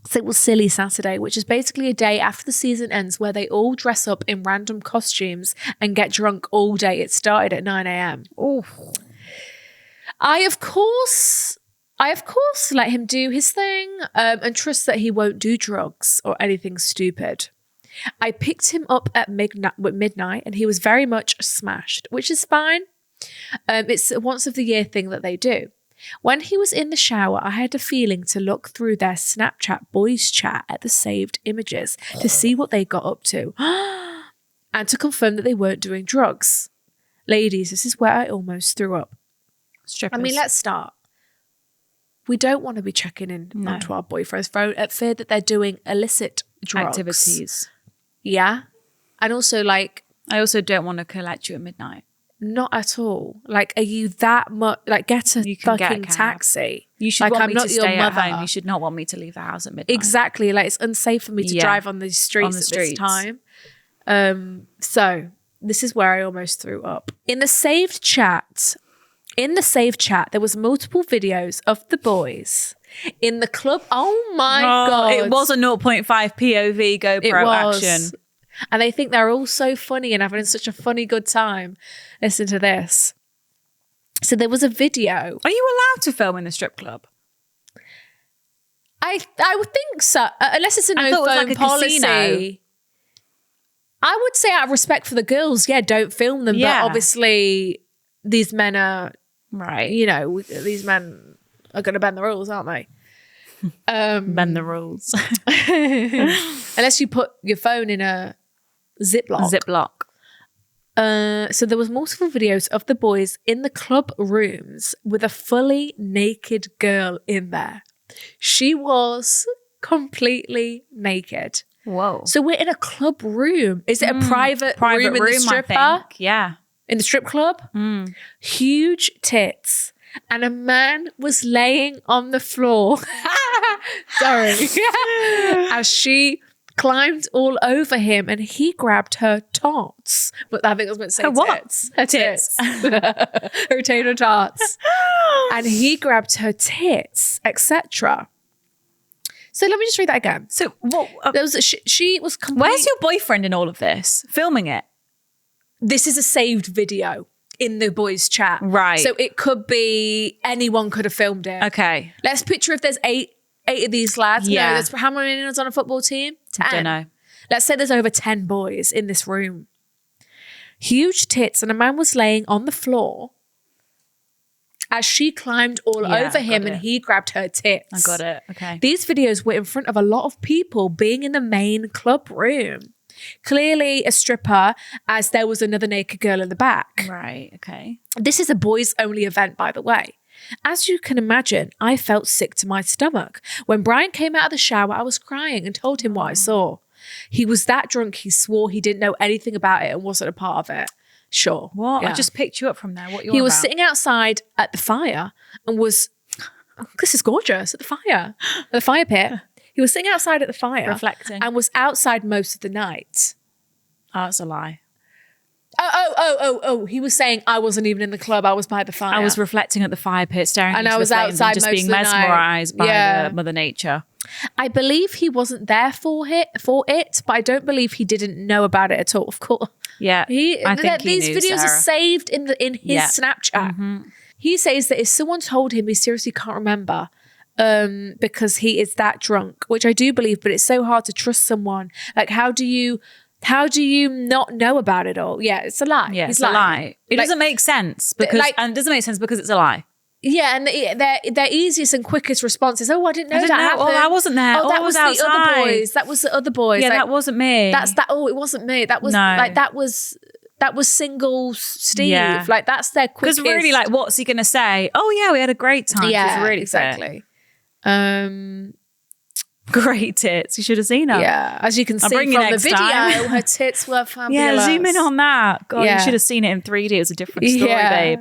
So it was Silly Saturday, which is basically a day after the season ends where they all dress up in random costumes and get drunk all day. It started at 9 a.m. Oh. I, of course, let him do his thing and trust that he won't do drugs or anything stupid. I picked him up at midnight and he was very much smashed, which is fine. It's a once of the year thing that they do. When he was in the shower, I had a feeling to look through their Snapchat boys chat at the saved images to see what they got up to and to confirm that they weren't doing drugs. Ladies, this is where I almost threw up. Strippers. I mean, let's start. We don't want to be checking in onto our boyfriend's phone at fear that they're doing illicit drugs. activities. Yeah. And also, like, I also don't want to collect you at midnight. not at all. Like, are you that much? Like, get a You can get a fucking cab. taxi. You should like, want I'm me not to your stay at mother. home. You should not want me to leave the house at midnight. Exactly. Like, it's unsafe for me to Yeah. drive on the streets On the at streets. this time. So this is where I almost threw up. In the saved chat, there was multiple videos of the boys in the club. Oh my God. It was a 0.5 POV GoPro action. And they think they're all so funny and having such a funny, good time. Listen to this. So there was a video. Are you allowed to film in the strip club? I would think so, unless it's a I no thought it was phone like a policy. casino. I would say out of respect for the girls, yeah, don't film them. Yeah. But obviously, these men are, Right. you know, these men are going to bend the rules, aren't they? Bend the rules. Unless you put your phone in a Ziploc. Ziploc. So there was multiple videos of the boys in the club rooms with a fully naked girl in there. She was completely naked. Whoa. So we're in a club room. Is it a private room in the stripper? I think. Yeah. In the strip club? Huge tits. And a man was laying on the floor. Sorry. As she climbed all over him and he grabbed her tots. But I think I was meant to say Her what? tits. Her tits. Her tater tots. And he grabbed her tits, etc. So let me just read that again. So what? There was she was completely... Where's your boyfriend in all of this? Filming it? This is a saved video in the boys' chat. Right. So it could be anyone could have filmed it. Okay. Let's picture if there's eight of these lads. Yeah. No, there's how many is on a football team? 10. Don't know. Let's say there's over 10 boys in this room. Huge tits, and a man was laying on the floor as she climbed all Yeah, over him got and it. he grabbed her tits. I got it. Okay. These videos were in front of a lot of people being in the main club room. Clearly a stripper, as there was another naked girl in the back. Right. Okay. This is a boys only event, by the way. As you can imagine, I felt sick to my stomach. When Brian came out of the shower, I was crying and told him what I saw. He was that drunk, he swore he didn't know anything about it and wasn't a part of it. Sure. What? Yeah. I just picked you up from there. What you He on was about? sitting outside at the fire and was, this is gorgeous, at the fire pit. He was sitting outside at the fire. Reflecting. And was outside most of the night. Oh, that's a lie. Oh. He was saying I wasn't even in the club. I was by the fire. I was reflecting at the fire pit, staring And into I was the flames outside and just most being of the night. mesmerised by Yeah. the Mother Nature. I believe he wasn't there for it, but I don't believe he didn't know about it at all. Of course. Yeah, I think he these knew, videos Sarah. are saved in his Yeah. Snapchat. He says that if someone told him, he seriously can't remember because he is that drunk, which I do believe, but it's so hard to trust someone. Like, how do you not know about it all? Yeah, it's a lie. Yeah, He's it's a lie. It Like- doesn't make sense because and it doesn't make sense because it's a lie. Yeah, and their easiest and quickest response is, "Oh, I didn't know that happened. Oh, I wasn't there. Oh, that I was was the other outside. boys. That was the other boys. Yeah, Like, that wasn't me. That's that. Oh, it wasn't me. That was that was single Steve. Yeah. Like, that's their quickest. Because really, like, what's he going to say? Oh, yeah, we had a great time. Yeah, She's really exactly. great tits. You should have seen her. Yeah, as you can see bring from you the next video, time. her tits were fabulous. Yeah, zoom in on that. God, Yeah. you should have seen it in 3D. It was a different story, babe.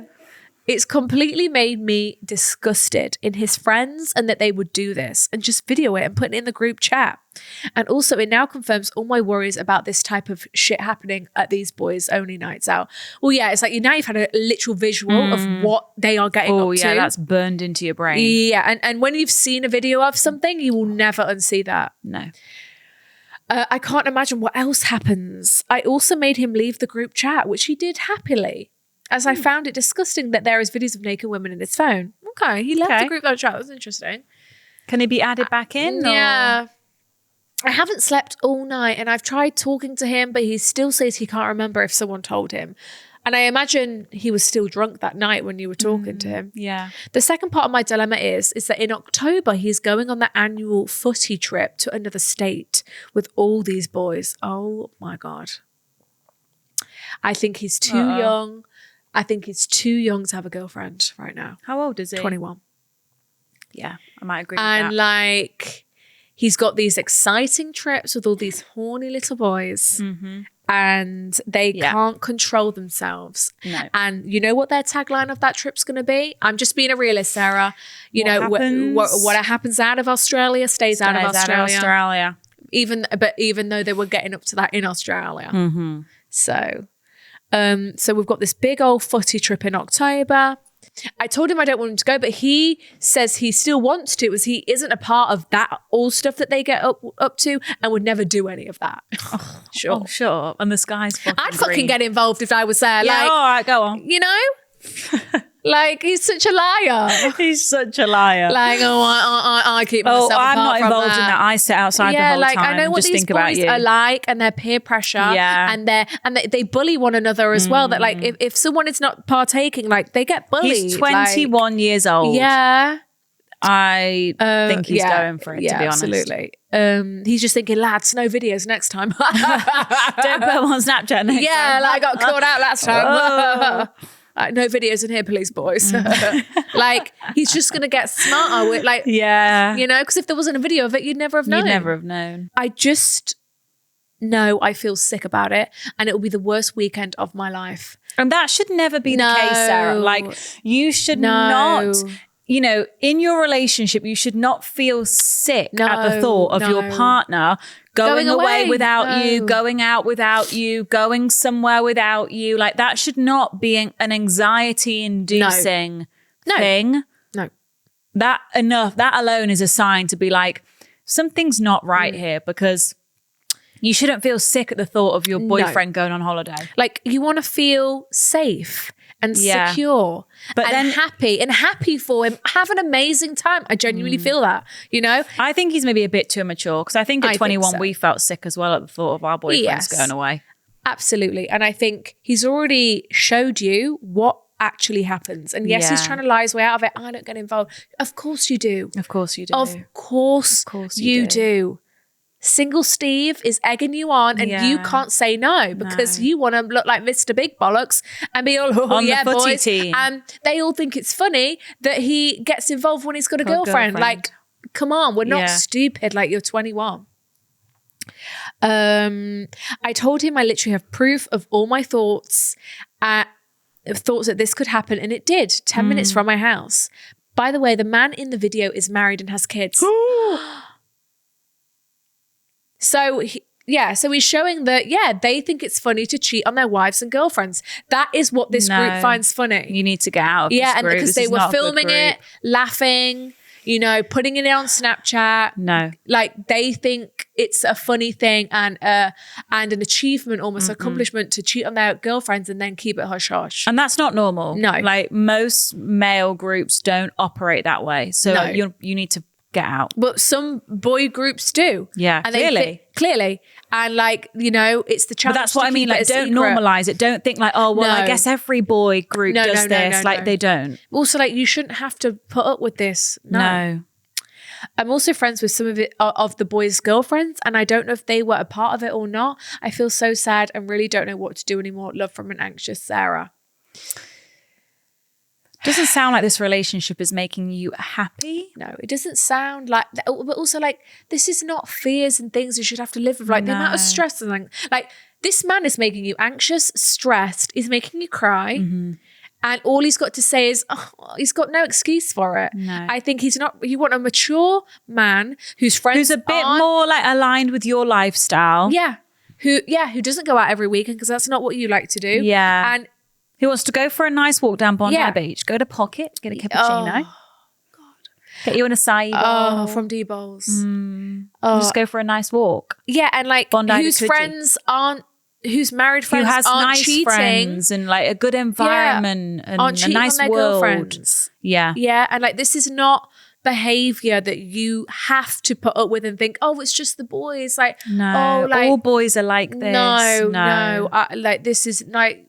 It's completely made me disgusted in his friends and that they would do this and just video it and put it in the group chat. And also, it now confirms all my worries about this type of shit happening at these boys' only nights out. Well, yeah, it's like you've had a literal visual of what they are getting up to. Yeah, that's burned into your brain. Yeah, and when you've seen a video of something, you will never unsee that. No. I can't imagine what else happens. I also made him leave the group chat, which he did happily, as I found it disgusting that there is videos of naked women in his phone. Okay, he left the group chat. That was interesting. Can he be added back in? Yeah. I haven't slept all night and I've tried talking to him, but he still says he can't remember if someone told him. And I imagine he was still drunk that night when you were talking to him. Yeah. The second part of my dilemma is that in October, he's going on the annual footy trip to another state with all these boys. Oh my God. I think he's too young. I think he's too young to have a girlfriend right now. How old is he? 21. Yeah, I might agree with And that. like, he's got these exciting trips with all these horny little boys. And they can't control themselves. No. And you know what their tagline of that trip's going to be? I'm just being a realist, Sarah. You know, what happens out of Australia stays out of Australia. Even though they were getting up to that in Australia. So we've got this big old footy trip in October. I told him I don't want him to go, but he says he still wants to, as he isn't a part of that all stuff that they get up to and would never do any of that. Sure. Oh, sure. And the sky's fucking I'd fucking green. get involved if I was there. Yeah, like, all right, go on. you know? Like, he's such a liar. He's such a liar. Like, I keep myself I'm apart not from involved in that. that. I sit outside the whole like time I know and what just these think about boys you. are like, and their peer pressure, Yeah. and they bully one another as well. That like if someone is not partaking, like they get bullied. He's 21 years old. Yeah, I think he's going for it, to be honest. absolutely. He's just thinking, lads, no videos next time. Don't put him on Snapchat next time. Like I got caught out last time. Oh. Like, no videos in here, please, boys. Like, he's just going to get smarter with, like, Yeah. you know, because if there wasn't a video of it, you'd never have known. You'd never have known. I just know I feel sick about it, and it will be the worst weekend of my life. And that should never be the No. case, Sarah. Like, you should not, you know, in your relationship, you should not feel sick at the thought of your partner going away without you, going out without you, going somewhere without you. Like, that should not be an anxiety-inducing thing. No. That alone is a sign to be like, something's not right here, because you shouldn't feel sick at the thought of your boyfriend going on holiday. Like, you want to feel safe and secure, but and happy for him. Have an amazing time. I genuinely feel that, you know? I think he's maybe a bit too mature, because I think at 21 so. we felt sick as well at the thought of our boyfriends going away. Absolutely. And I think he's already showed you what actually happens. And yes, he's trying to lie his way out of it. I don't get involved. Of course you do. Of course you do. Of course you do. Single Steve is egging you on, and you can't say no because you want to look like Mr. Big Bollocks and be all, on yeah, the footy boys. team. And they all think it's funny that he gets involved when he's got a girlfriend. Like, come on, we're not stupid. Like, you're 21. I told him I literally have proof of all my thoughts that this could happen, and it did. 10 minutes from my house. By the way, the man in the video is married and has kids. So Yeah, so he's showing that, they think it's funny to cheat on their wives and girlfriends. That is what this group finds funny. You need to get out of this and group. because This they is were not a good filming group. it, laughing, putting it on Snapchat. No. Like they think it's a funny thing and an achievement, almost accomplishment to cheat on their girlfriends and then keep it hush-hush. And that's not normal. No. Like most male groups don't operate that way. So No. you need to get out. But some boy groups do. Yeah, and clearly. Clearly. And it's the But challenge. that's what I mean. to keep Like, it a don't secret. normalize it. Don't think like, oh, well, I No. guess every boy group does this. No. They don't. Also, like, you shouldn't have to put up with this. No. I'm also friends with some of the boys' girlfriends, and I don't know if they were a part of it or not. I feel so sad and really don't know what to do anymore. Love from an anxious Sarah. Doesn't sound like this relationship is making you happy. No, it doesn't sound like that. But also, like, this is not fears and things you should have to live with. Like, the amount of stress and like this man is making you anxious, stressed. He's making you cry. And all he's got to say is, he's got no excuse for it. No. I think he's not, you want a mature man whose friends Who's a bit more like aligned with your lifestyle. who doesn't go out every weekend because that's not what you like to do. Yeah. And Who wants to go for a nice walk down Bondi Beach? Go to Pocket, get a cappuccino. Get you an acai bowl. from D Bowls. Just go for a nice walk. Yeah, and like Bondi to whose Coogee. friends aren't, whose married friends Who has aren't nice cheating. friends and like a good environment and aren't a cheating nice on their world. girlfriends. Yeah. Yeah, and like this is not behavior that you have to put up with and think, oh, it's just the boys. Like, No, oh, like, all boys are like this. No. Like this is like,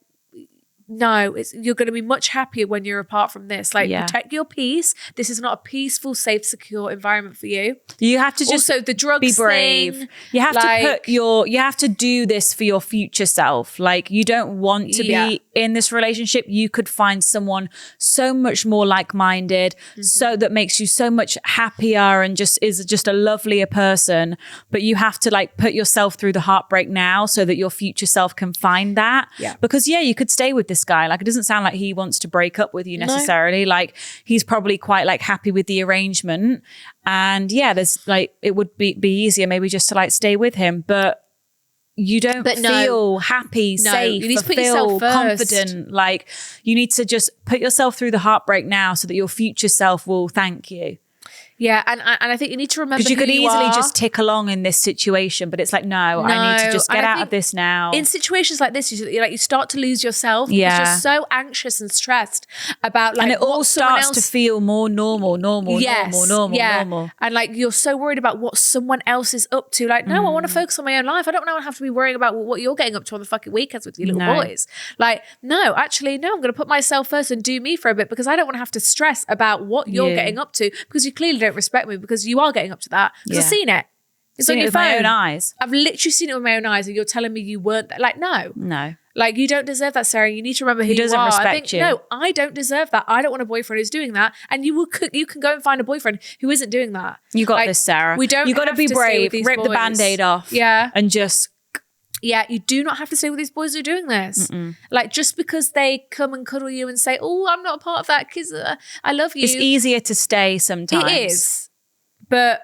no, you're going to be much happier when you're apart from this. Like, protect your peace. This is not a peaceful, safe, secure environment for you. You have to just also the drugs be brave. thing, You have like, you have to do this for your future self. Like, you don't want to be in this relationship. You could find someone so much more like-minded, so that makes you so much happier and just is just a lovelier person. But you have to like put yourself through the heartbreak now so that your future self can find that. Yeah. Because you could stay with this guy. Like, it doesn't sound like he wants to break up with you necessarily. Like, he's probably quite like happy with the arrangement. And there's like, it would be easier maybe just to like stay with him. But you don't feel happy, safe, you need to put yourself fulfilled, first. confident. Like, you need to just put yourself through the heartbreak now so that your future self will thank you. Yeah, and I think you need to remember Because you who could easily are. just tick along in this situation, but it's like, no, I need to just and get I out of think this now. In situations like this, you start to lose yourself because you're so anxious and stressed about like, and it all what someone starts to else- feel more normal. Normal. And like you're so worried about what someone else is up to. Like, no, I want to focus on my own life. I don't want to have to be worrying about what you're getting up to on the fucking weekends with your little boys. Like, no, actually, no, I'm going to put myself first and do me for a bit because I don't want to have to stress about what you're getting up to because you clearly don't respect me because you are getting up to that. Because I've seen it. It's Seen on it your with phone. my own eyes. I've literally seen it with my own eyes and you're telling me you weren't there. Like, no. No. Like, you don't deserve that, Sarah. You need to remember who He doesn't you are. respect I think, you. No, I don't deserve that. I don't want a boyfriend who's doing that. And you can go and find a boyfriend who isn't doing that. You got Like, this, Sarah. We don't. You got to have be stay brave. with these Rip the boys. Band-Aid off. Yeah. And just. Yeah, you do not have to stay with these boys who are doing this. Like, just because they come and cuddle you and say, "Oh, I'm not a part of that because I love you." It's easier to stay sometimes. It is, but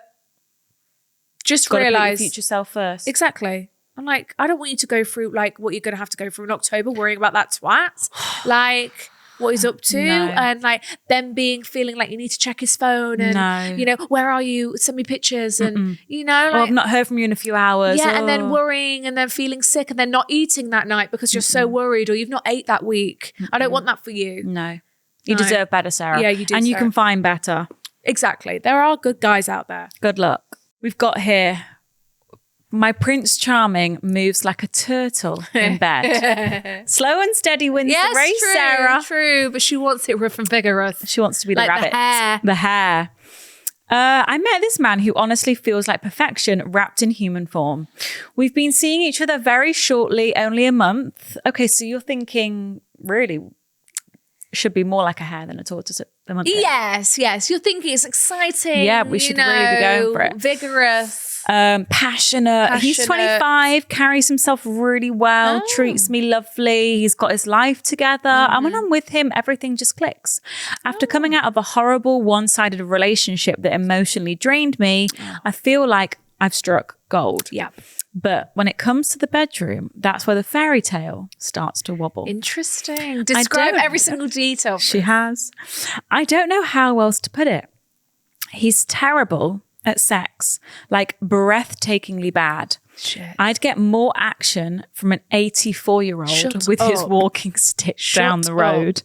just Gotta put your realize future self first. Exactly. I'm like, I don't want you to go through like what you're going to have to go through in October, worrying about that twat, like what he's up to, and like them feeling like you need to check his phone and where are you? Send me pictures and like, I've not heard from you in a few hours. Yeah, and then worrying and then feeling sick and then not eating that night because you're so worried or you've not ate that week. I don't want that for you. No. You deserve better, Sarah. Yeah, you do, And you Sarah. can find better. Exactly. There are good guys out there. Good luck. We've got here, my Prince Charming moves like a turtle in bed. Slow and steady wins the race, true, Sarah. True, but she wants it rough and vigorous. She wants to be the Like rabbit. the hair. The hair. I met this man who honestly feels like perfection wrapped in human form. We've been seeing each other very shortly, only a month. Okay, so you're thinking, really, should be more like a hare than a tortoise a month. Yes. You're thinking it's exciting. Yeah, we should really be going for it. Vigorous. Passionate. He's 25, carries himself really well, treats me lovely. He's got his life together. And when I'm with him, everything just clicks. After coming out of a horrible one-sided relationship that emotionally drained me, I feel like I've struck gold. Yeah. But when it comes to the bedroom, that's where the fairy tale starts to wobble. Interesting. Describe every single detail. She has. I don't know how else to put it. He's terrible at sex, like breathtakingly bad. Shit. I'd get more action from an 84-year-old with his walking stick down the road.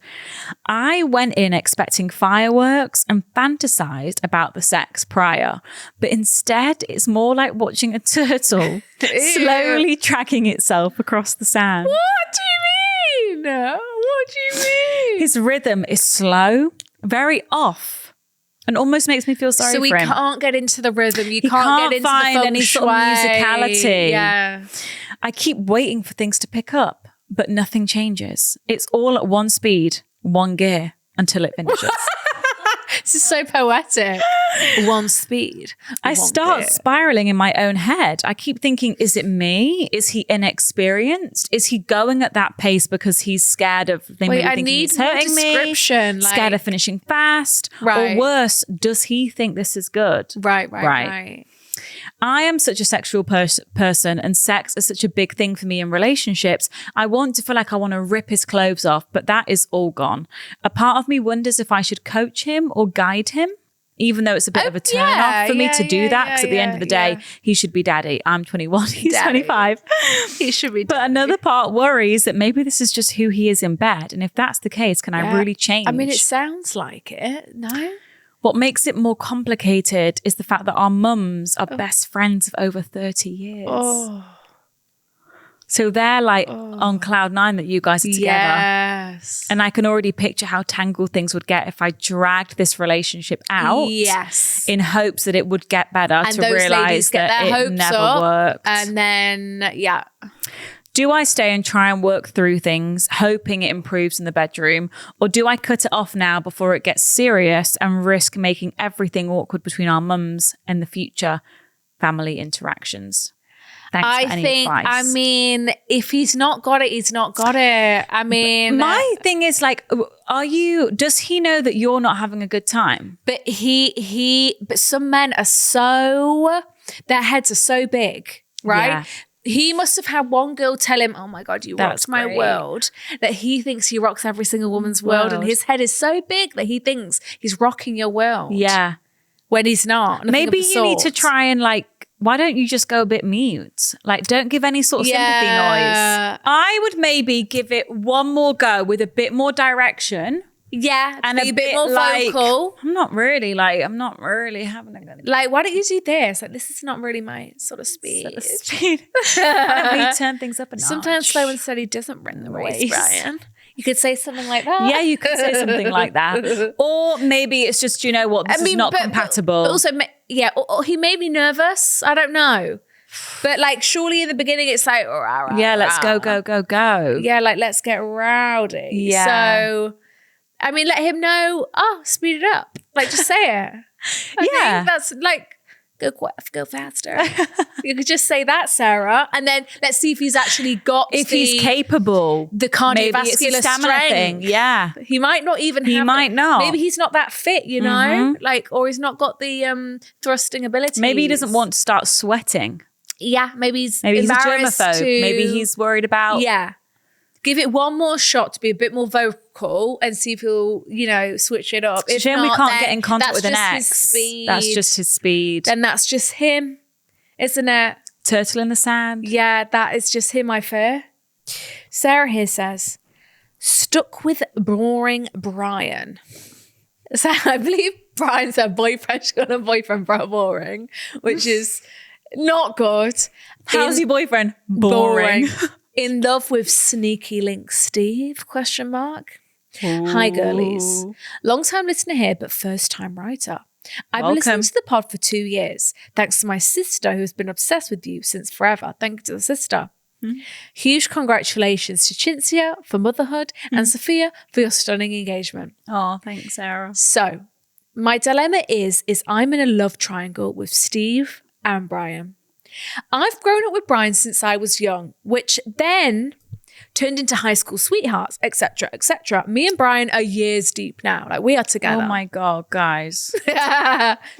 I went in expecting fireworks and fantasized about the sex prior, but instead it's more like watching a turtle slowly tracking itself across the sand. What do you mean? What do you mean? His rhythm is slow, very off. And almost makes me feel sorry for him. So he can't get into the rhythm. You He can't get into find the feng any sort of shui. musicality. Yeah. I keep waiting for things to pick up, but nothing changes. It's all at one speed, one gear until it finishes. This is so poetic. One speed. I start spiraling in my own head. I keep thinking, is it me? Is he inexperienced? Is he going at that pace because he's scared of thinking he's hurting me? Scared of finishing fast? Right. Or worse, does he think this is good? Right. I am such a sexual person and sex is such a big thing for me in relationships. I want to feel like I want to rip his clothes off, but that is all gone. A part of me wonders if I should coach him or guide him, even though it's a bit of a turn off for me to do that. Because at the end of the day, he should be daddy. I'm 21, he's 25. He should be daddy. But another part worries that maybe this is just who he is in bed. And if that's the case, can I really change? I mean, it sounds like it. No? What makes it more complicated is the fact that our mums are best friends of over 30 years. So they're like on cloud nine that you guys are together. Yes. And I can already picture how tangled things would get if I dragged this relationship out. Yes. In hopes that it would get better and to those realize ladies get that their it hopes never up, worked. And then, Do I stay and try and work through things, hoping it improves in the bedroom? Or do I cut it off now before it gets serious and risk making everything awkward between our mums and the future family interactions? Thanks for any advice. I mean, if he's not got it, he's not got it. I mean, my thing is like, does he know that you're not having a good time? But but some men are their heads are so big, right? Yeah. He must have had one girl tell him, "Oh my God, you rocked my world," that he thinks he rocks every single woman's world. And his head is so big that he thinks he's rocking your world. Yeah. When he's not. Maybe you need to try and why don't you just go a bit mute? Like, don't give any sort of sympathy noise. I would maybe give it one more go with a bit more direction. Yeah, and a bit more vocal. I'm not really having a good. Like, why don't you do this? Like, this is not really my sort of speed. Why don't we turn things up a notch? Sometimes slow and steady doesn't bring the race, Brian. You could say something like that. Yeah, you could say something like that. Or maybe it's just, you know what, this is not compatible. But also, or he made me nervous. I don't know. But surely in the beginning, it's like, let's go. Yeah, let's get rowdy. Yeah. So, I mean, let him know, speed it up. Just say it. I think that's go faster. You could just say that, Sarah. And then let's see if he's actually got he's capable. The cardiovascular maybe it's a stamina strength. Thing. Yeah. He might not even might not. Maybe he's not that fit, you know? Or he's not got the thrusting ability. Maybe he doesn't want to start sweating. Yeah, maybe he's a germaphobe. To, maybe he's worried about. Yeah. Give it one more shot to be a bit more vocal and see if he'll, switch it up. If not, we can't get in contact with an ex. That's just his speed. Then that's just him, isn't it? Turtle in the sand. Yeah, that is just him, I fear. Sarah here says, stuck with boring Brian. So I believe Brian's her boyfriend. She's got a boyfriend, boring, which is not good. How's your boyfriend? Boring. In love with Sneaky Link Steve? ? Hi, girlies. Long-time listener here, but first-time writer. I've been listening to the pod for 2 years, thanks to my sister, who's been obsessed with you since forever. Thank you to the sister. Huge congratulations to Cinzia for motherhood and Sophia for your stunning engagement. Oh, thanks, Sarah. So, my dilemma is I'm in a love triangle with Steve and Brian. I've grown up with Brian since I was young, which then turned into high school sweethearts, etc., etc. Me and Brian are years deep now. We are together. Oh my God, guys.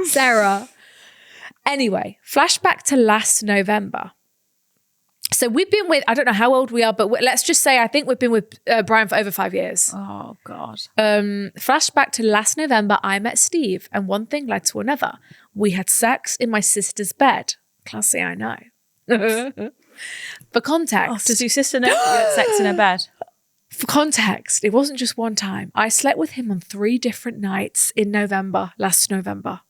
Sarah. Anyway, flashback to last November. So we've been with, I don't know how old we are, but let's just say I think we've been with Brian for over 5 years. Oh, God. Flashback to last November, I met Steve and one thing led to another. We had sex in my sister's bed. Classy, I know. For context. Does your sister know that you had sex in her bed? For context, it wasn't just one time. I slept with him on 3 different nights in last November.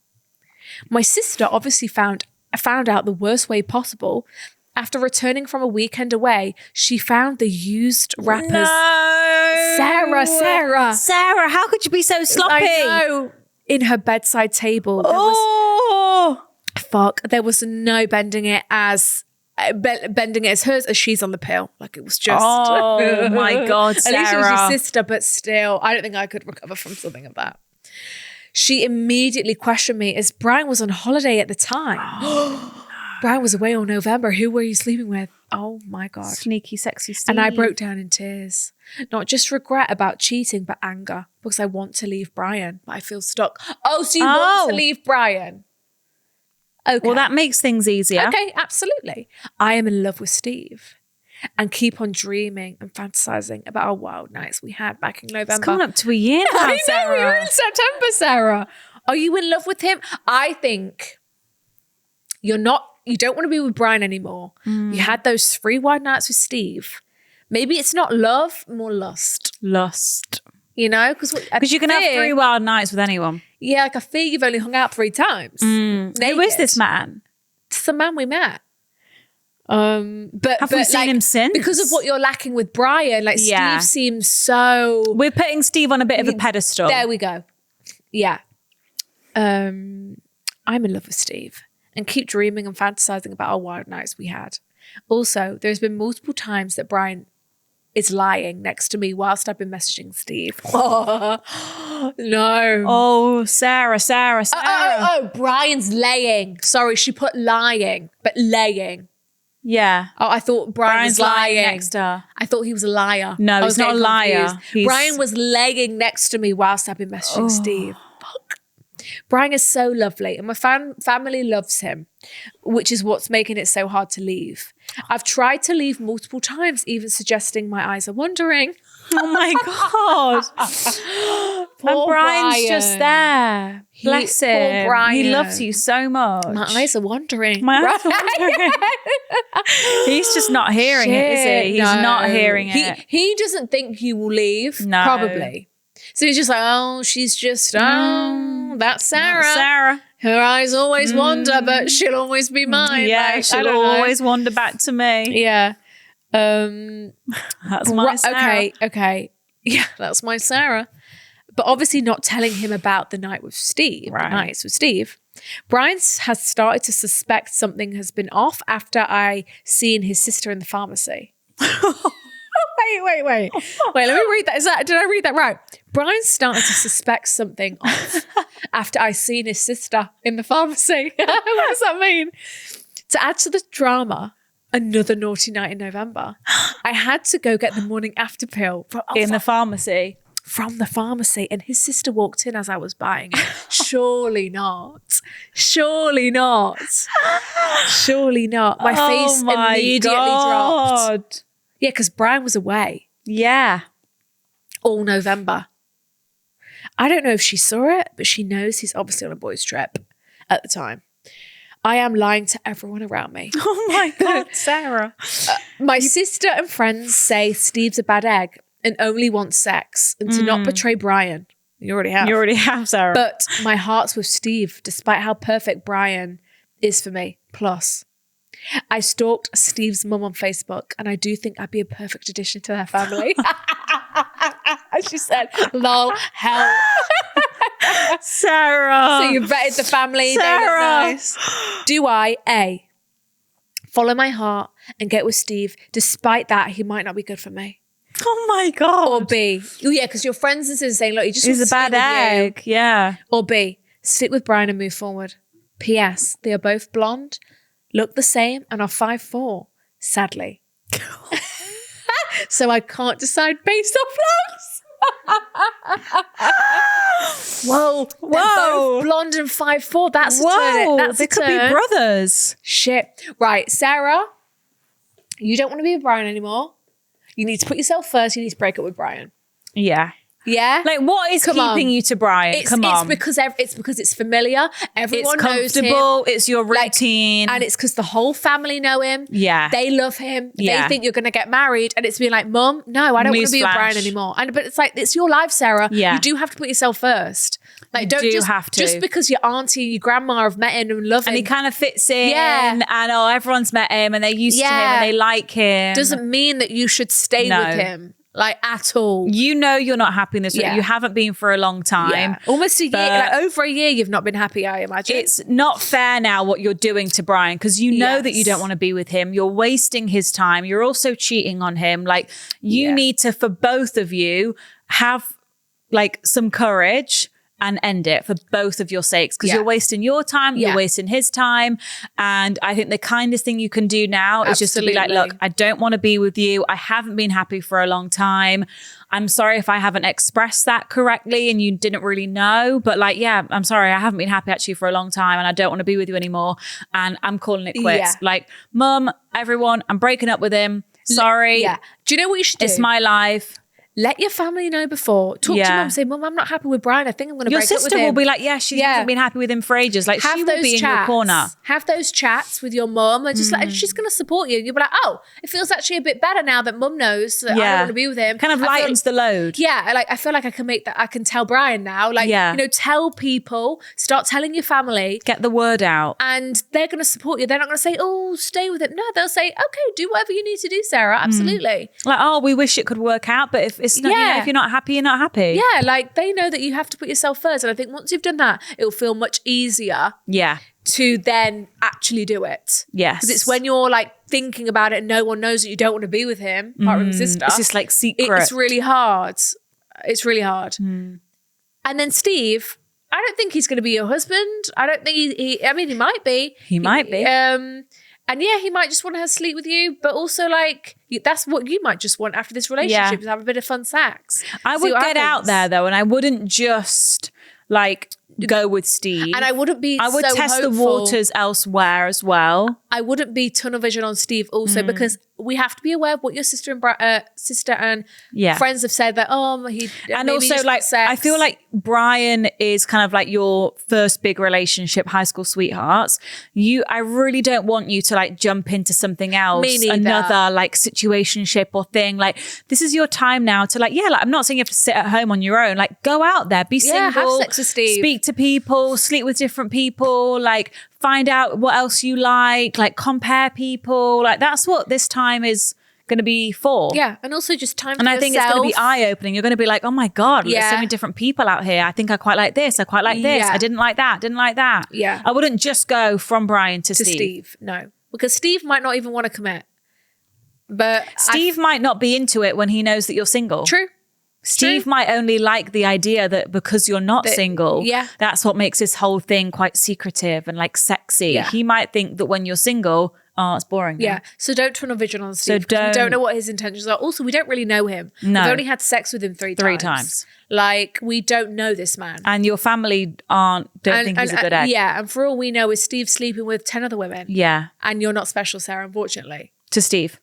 My sister obviously found out the worst way possible. After returning from a weekend away, she found the used wrappers. No. Sarah, how could you be so sloppy? I know. In her bedside table. There was no bending it as hers as she's on the pill. Like it was just. Oh my God, Sarah. At least it was your sister, but still, I don't think I could recover from something of that. She immediately questioned me as Brian was on holiday at the time. Brian was away all November. Who were you sleeping with? Oh my God. Sneaky, sexy Steve. And I broke down in tears. Not just regret about cheating, but anger because I want to leave Brian, but I feel stuck. Oh, so you want to leave Brian? Okay. Well, that makes things easier. Okay, absolutely. I am in love with Steve and keep on dreaming and fantasizing about our wild nights we had back in November. It's coming up to a year now, I know, Sarah. we were in September, Sarah. Are you in love with him? I think you're not. You don't want to be with Brian anymore. You had those 3 wild nights with Steve. Maybe it's not love, more lust. Lust. You know? Because you can have 3 wild nights with anyone. Yeah, like I fear you've only hung out 3 times. Who is this man? It's the man we met. But have we seen him since? Because of what you're lacking with Brian, like Steve seems so. We're putting Steve on a bit of a pedestal. There we go. Yeah. I'm in love with Steve and keep dreaming and fantasizing about our wild nights we had. Also, there's been multiple times that Brian is lying next to me whilst I've been messaging Steve. Oh, no. Oh, Sarah. Oh, Brian's laying. Sorry, she put lying, but laying. Yeah. Oh, I thought Brian was lying next to her. I thought he was a liar. No, he's not a liar. Brian was laying next to me whilst I've been messaging Steve. Fuck. Brian is so lovely and my family loves him, which is what's making it so hard to leave. I've tried to leave multiple times, even suggesting my eyes are wandering. Oh my God. And Brian's just there. Bless him. Poor Brian. He loves you so much. My eyes are wandering. My eyes are wandering. He's just not hearing it, is he? He's not hearing it. He doesn't think you will leave. No. Probably. So he's just like, oh, she's just, that's Sarah. That's Sarah. Her eyes always wander, but she'll always be mine. Yeah, like, she'll always wander back to me. Yeah. That's my Sarah. Okay. Yeah, that's my Sarah. But obviously not telling him about the night with Steve. Right. The nights with Steve. Brian has started to suspect something has been off after I seen his sister in the pharmacy. Wait. Wait, let me read that. Did I read that right? Brian's starting to suspect something off after I seen his sister in the pharmacy. What does that mean? To add to the drama, another naughty night in November, I had to go get the morning after pill In the pharmacy. From the pharmacy, and his sister walked in as I was buying it. Surely not. Surely not. My face immediately dropped. Yeah, because Brian was away. Yeah. All November. I don't know if she saw it, but she knows he's obviously on a boys' trip at the time. I am lying to everyone around me. Oh my God, Sarah. My sister and friends say Steve's a bad egg and only wants sex and to not betray Brian. You already have. Sarah. But my heart's with Steve, despite how perfect Brian is for me. Plus, I stalked Steve's mum on Facebook and I do think I'd be a perfect addition to their family. She said, lol, hell. Sarah. So you vetted the family. Sarah. They look nice. Do I, A, follow my heart and get with Steve, despite that he might not be good for me? Oh my God. Or B, because your friends and sisters saying, look, he's a bad egg. Yeah. Or B, stick with Brian and move forward. P.S. They are both blonde, look the same, and are 5'4", sadly. So I can't decide based off looks. Whoa. They're both blonde and 5'4". That's a turn. That's they could be brothers. Shit. Right, Sarah, You don't want to be with Brian anymore. You need to put yourself first. You need to break up with Brian. Yeah. Yeah. Like, what is keeping you to Brian? It's because it's familiar. Everyone knows him. It's comfortable. It's your routine. And it's because the whole family know him. Yeah. They love him. Yeah. They think you're going to get married. And it's being like, Mum, no, I don't want to be with Brian anymore. But it's like, it's your life, Sarah. Yeah. You do have to put yourself first. Like, don't just have to. Just because your auntie and your grandma have met him and love him. And he kind of fits in. Yeah. And everyone's met him and they're used to him and they like him. Doesn't mean that you should stay with him. Like, at all. You know you're not happy in this. You haven't been for a long time. Yeah. Almost a year, like over a year, you've not been happy, I imagine. It's not fair now what you're doing to Brian, because you know that you don't want to be with him. You're wasting his time. You're also cheating on him. Like, you need to, for both of you, have like some courage and end it for both of your sakes, because you're wasting your time, you're wasting his time. And I think the kindest thing you can do now is just to be like, look, I don't want to be with you. I haven't been happy for a long time. I'm sorry if I haven't expressed that correctly and you didn't really know, but like, yeah, I'm sorry. I haven't been happy actually for a long time and I don't want to be with you anymore. And I'm calling it quits. Yeah. Like, Mum, everyone, I'm breaking up with him. Sorry. Yeah. Do you know what you should do? It's my life. Let your family know before. Talk to Mum. Say, Mum, I'm not happy with Brian. I think I'm going to break up with him. Your sister will be like, yeah, she hasn't been happy with him for ages. Like, she will be in your corner. Have those chats with your mum and just like, she's going to support you. You'll be like, oh, it feels actually a bit better now that Mum knows that I don't want to be with him. Kind of lightens the load. Yeah. Like, I feel like I can make that. I can tell Brian now. Like, you know, tell people, start telling your family. Get the word out. And they're going to support you. They're not going to say, oh, stay with him. No, they'll say, okay, do whatever you need to do, Sarah. Absolutely. Like, oh, we wish it could work out, but if it's not, you know, if you're not happy, you're not happy. Yeah, like they know that you have to put yourself first. And I think once you've done that, it'll feel much easier to then actually do it. Yes. Because it's when you're like thinking about it and no one knows that you don't want to be with him, apart from your sister. It's just like secret. It's really hard. It's really hard. And then Steve, I don't think he's going to be your husband. I don't think I mean, he might be. He might be. And yeah, he might just want to sleep with you, but also like that's what you might just want after this relationship is have a bit of fun sex. I would get out there though, and I wouldn't just like go with Steve. And I wouldn't be I would so test hopeful. the waters elsewhere as well. I wouldn't be tunnel vision on Steve also because we have to be aware of what your sister and friends have said that he and maybe also just like sex. I feel like Brian is kind of like your first big relationship, high school sweethearts. I really don't want you to like jump into something else, Me neither. another like situationship or thing. Like, this is your time now to like I'm not saying you have to sit at home on your own. Like, go out there, be single, have sex with Steve, speak to people, sleep with different people, like find out what else you like compare people. Like, that's what this time is going to be for. Yeah, and also just time for and I think it's going to be eye-opening. You're going to be like, oh my God, there's so many different people out here. I think I quite like this. I quite like this. I didn't like that. Yeah. I wouldn't just go from Brian to Steve. No, because Steve might not even want to commit. But Steve might not be into it when he knows that you're single. True. Steve might only like the idea that because you're not single, that's what makes this whole thing quite secretive and like sexy. Yeah. He might think that when you're single, it's boring. Yeah. So don't tunnel vision on Steve. So we don't know what his intentions are. Also, we don't really know him. No. We've only had sex with him three times. Like, we don't know this man. And your family don't think he's a good egg. Yeah. And for all we know, is Steve sleeping with 10 other women. Yeah. And you're not special, Sarah, unfortunately. To Steve.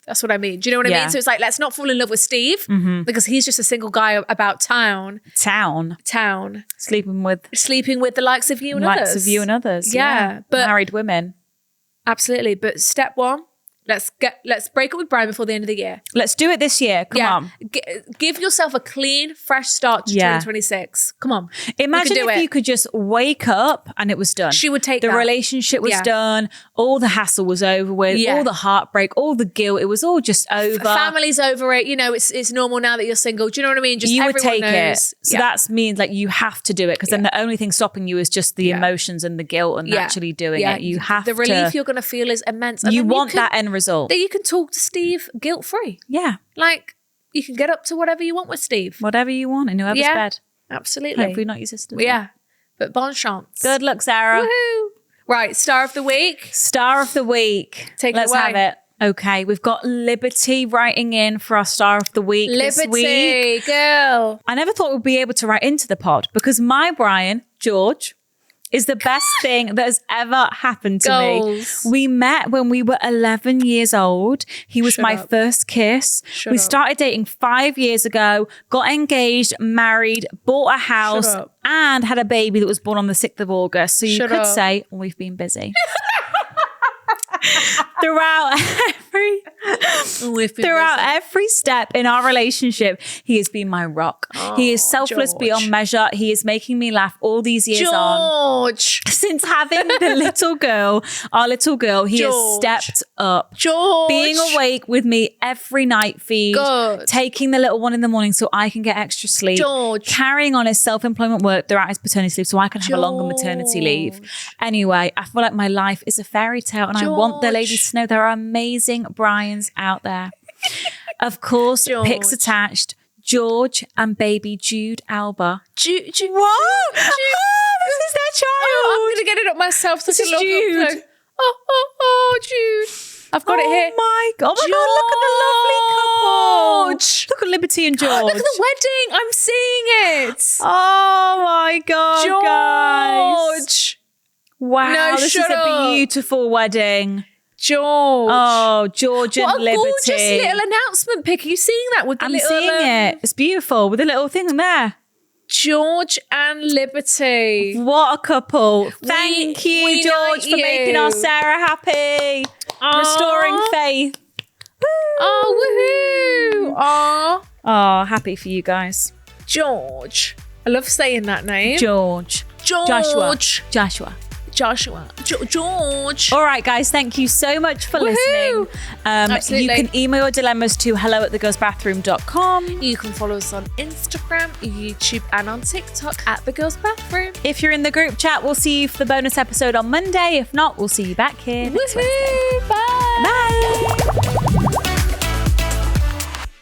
That's what I mean. Do you know what I mean? So it's like, let's not fall in love with Steve because he's just a single guy about town. Sleeping with the likes of you and others. Yeah. But married women. Absolutely. But step one, let's break up with Brian before the end of the year. Let's do it this year. Come on. Give yourself a clean, fresh start to 2026. Come on. Imagine if you could just wake up and it was done. She would take the that. relationship was done. All the hassle was over with. All the heartbreak, all the guilt. It was all just over. Family's over it. You know, it's normal now that you're single. Do you know what I mean? Just you would take knows. it. So that means like you have to do it because then the only thing stopping you is just the emotions and the guilt and actually doing it. You have the relief you're going to feel is immense. And you want that end result. That you can talk to Steve guilt-free. Yeah. Like, you can get up to whatever you want with Steve. Whatever you want in whoever's bed. Absolutely. Hopefully not your sister's. Yeah. But bon chance. Good luck, Sarah. Woohoo. Right, star of the week. Let's have it. Okay, we've got Liberty writing in for our star of the week this week. Liberty, girl. I never thought we'd be able to write into the pod because my Brian, George, is the best thing that has ever happened to Goals. me. We met when we were 11 years old. He was Shut my up. first kiss. Shut we up. started dating 5 years ago, got engaged, married, bought a house, up. and had a baby that was born on the 6th of August. So you Shut could up. say we've been busy. Throughout every step in our relationship, he has been my rock. He is selfless George. beyond measure. He is making me laugh all these years on. George. Since having the little girl, our little girl, he has George. stepped up. George. Being awake with me every night feed, Good. taking the little one in the morning so I can get extra sleep, George. carrying on his self-employment work throughout his paternity leave so I can have a longer maternity leave. Anyway, I feel like my life is a fairy tale and I want the ladies to know there are amazing Brians out there. Of course, George. pics attached. George and baby Jude Alba. Jude. What? This is their child. I'm going to get it up myself. This is Jude. Oh, Jude. I've got it here. Oh my God. Oh my God, look at the lovely couple. George. Look at Liberty and George. Look at the wedding. I'm seeing it. Oh my God, guys. George. Wow, No, this shut is a up. beautiful wedding. George. Oh, George What and a Liberty. gorgeous little announcement pic. Are you seeing that with the I'm little... seeing it. It's beautiful with a little thing there. George and Liberty. What a couple. Thank you, we George, like for making our you. Sarah happy. Aw. Restoring faith. Oh, woohoo. Aw. Oh, happy for you guys. George. I love saying that name. George. George. Joshua. George. All right, guys, thank you so much for listening. Absolutely. You can email your dilemmas to hello@thegirlsbathroom.com. You can follow us on Instagram, YouTube, and on TikTok at The Girls Bathroom. If you're in the group chat, we'll see you for the bonus episode on Monday. If not, we'll see you back here next Wednesday. Woohoo! Bye.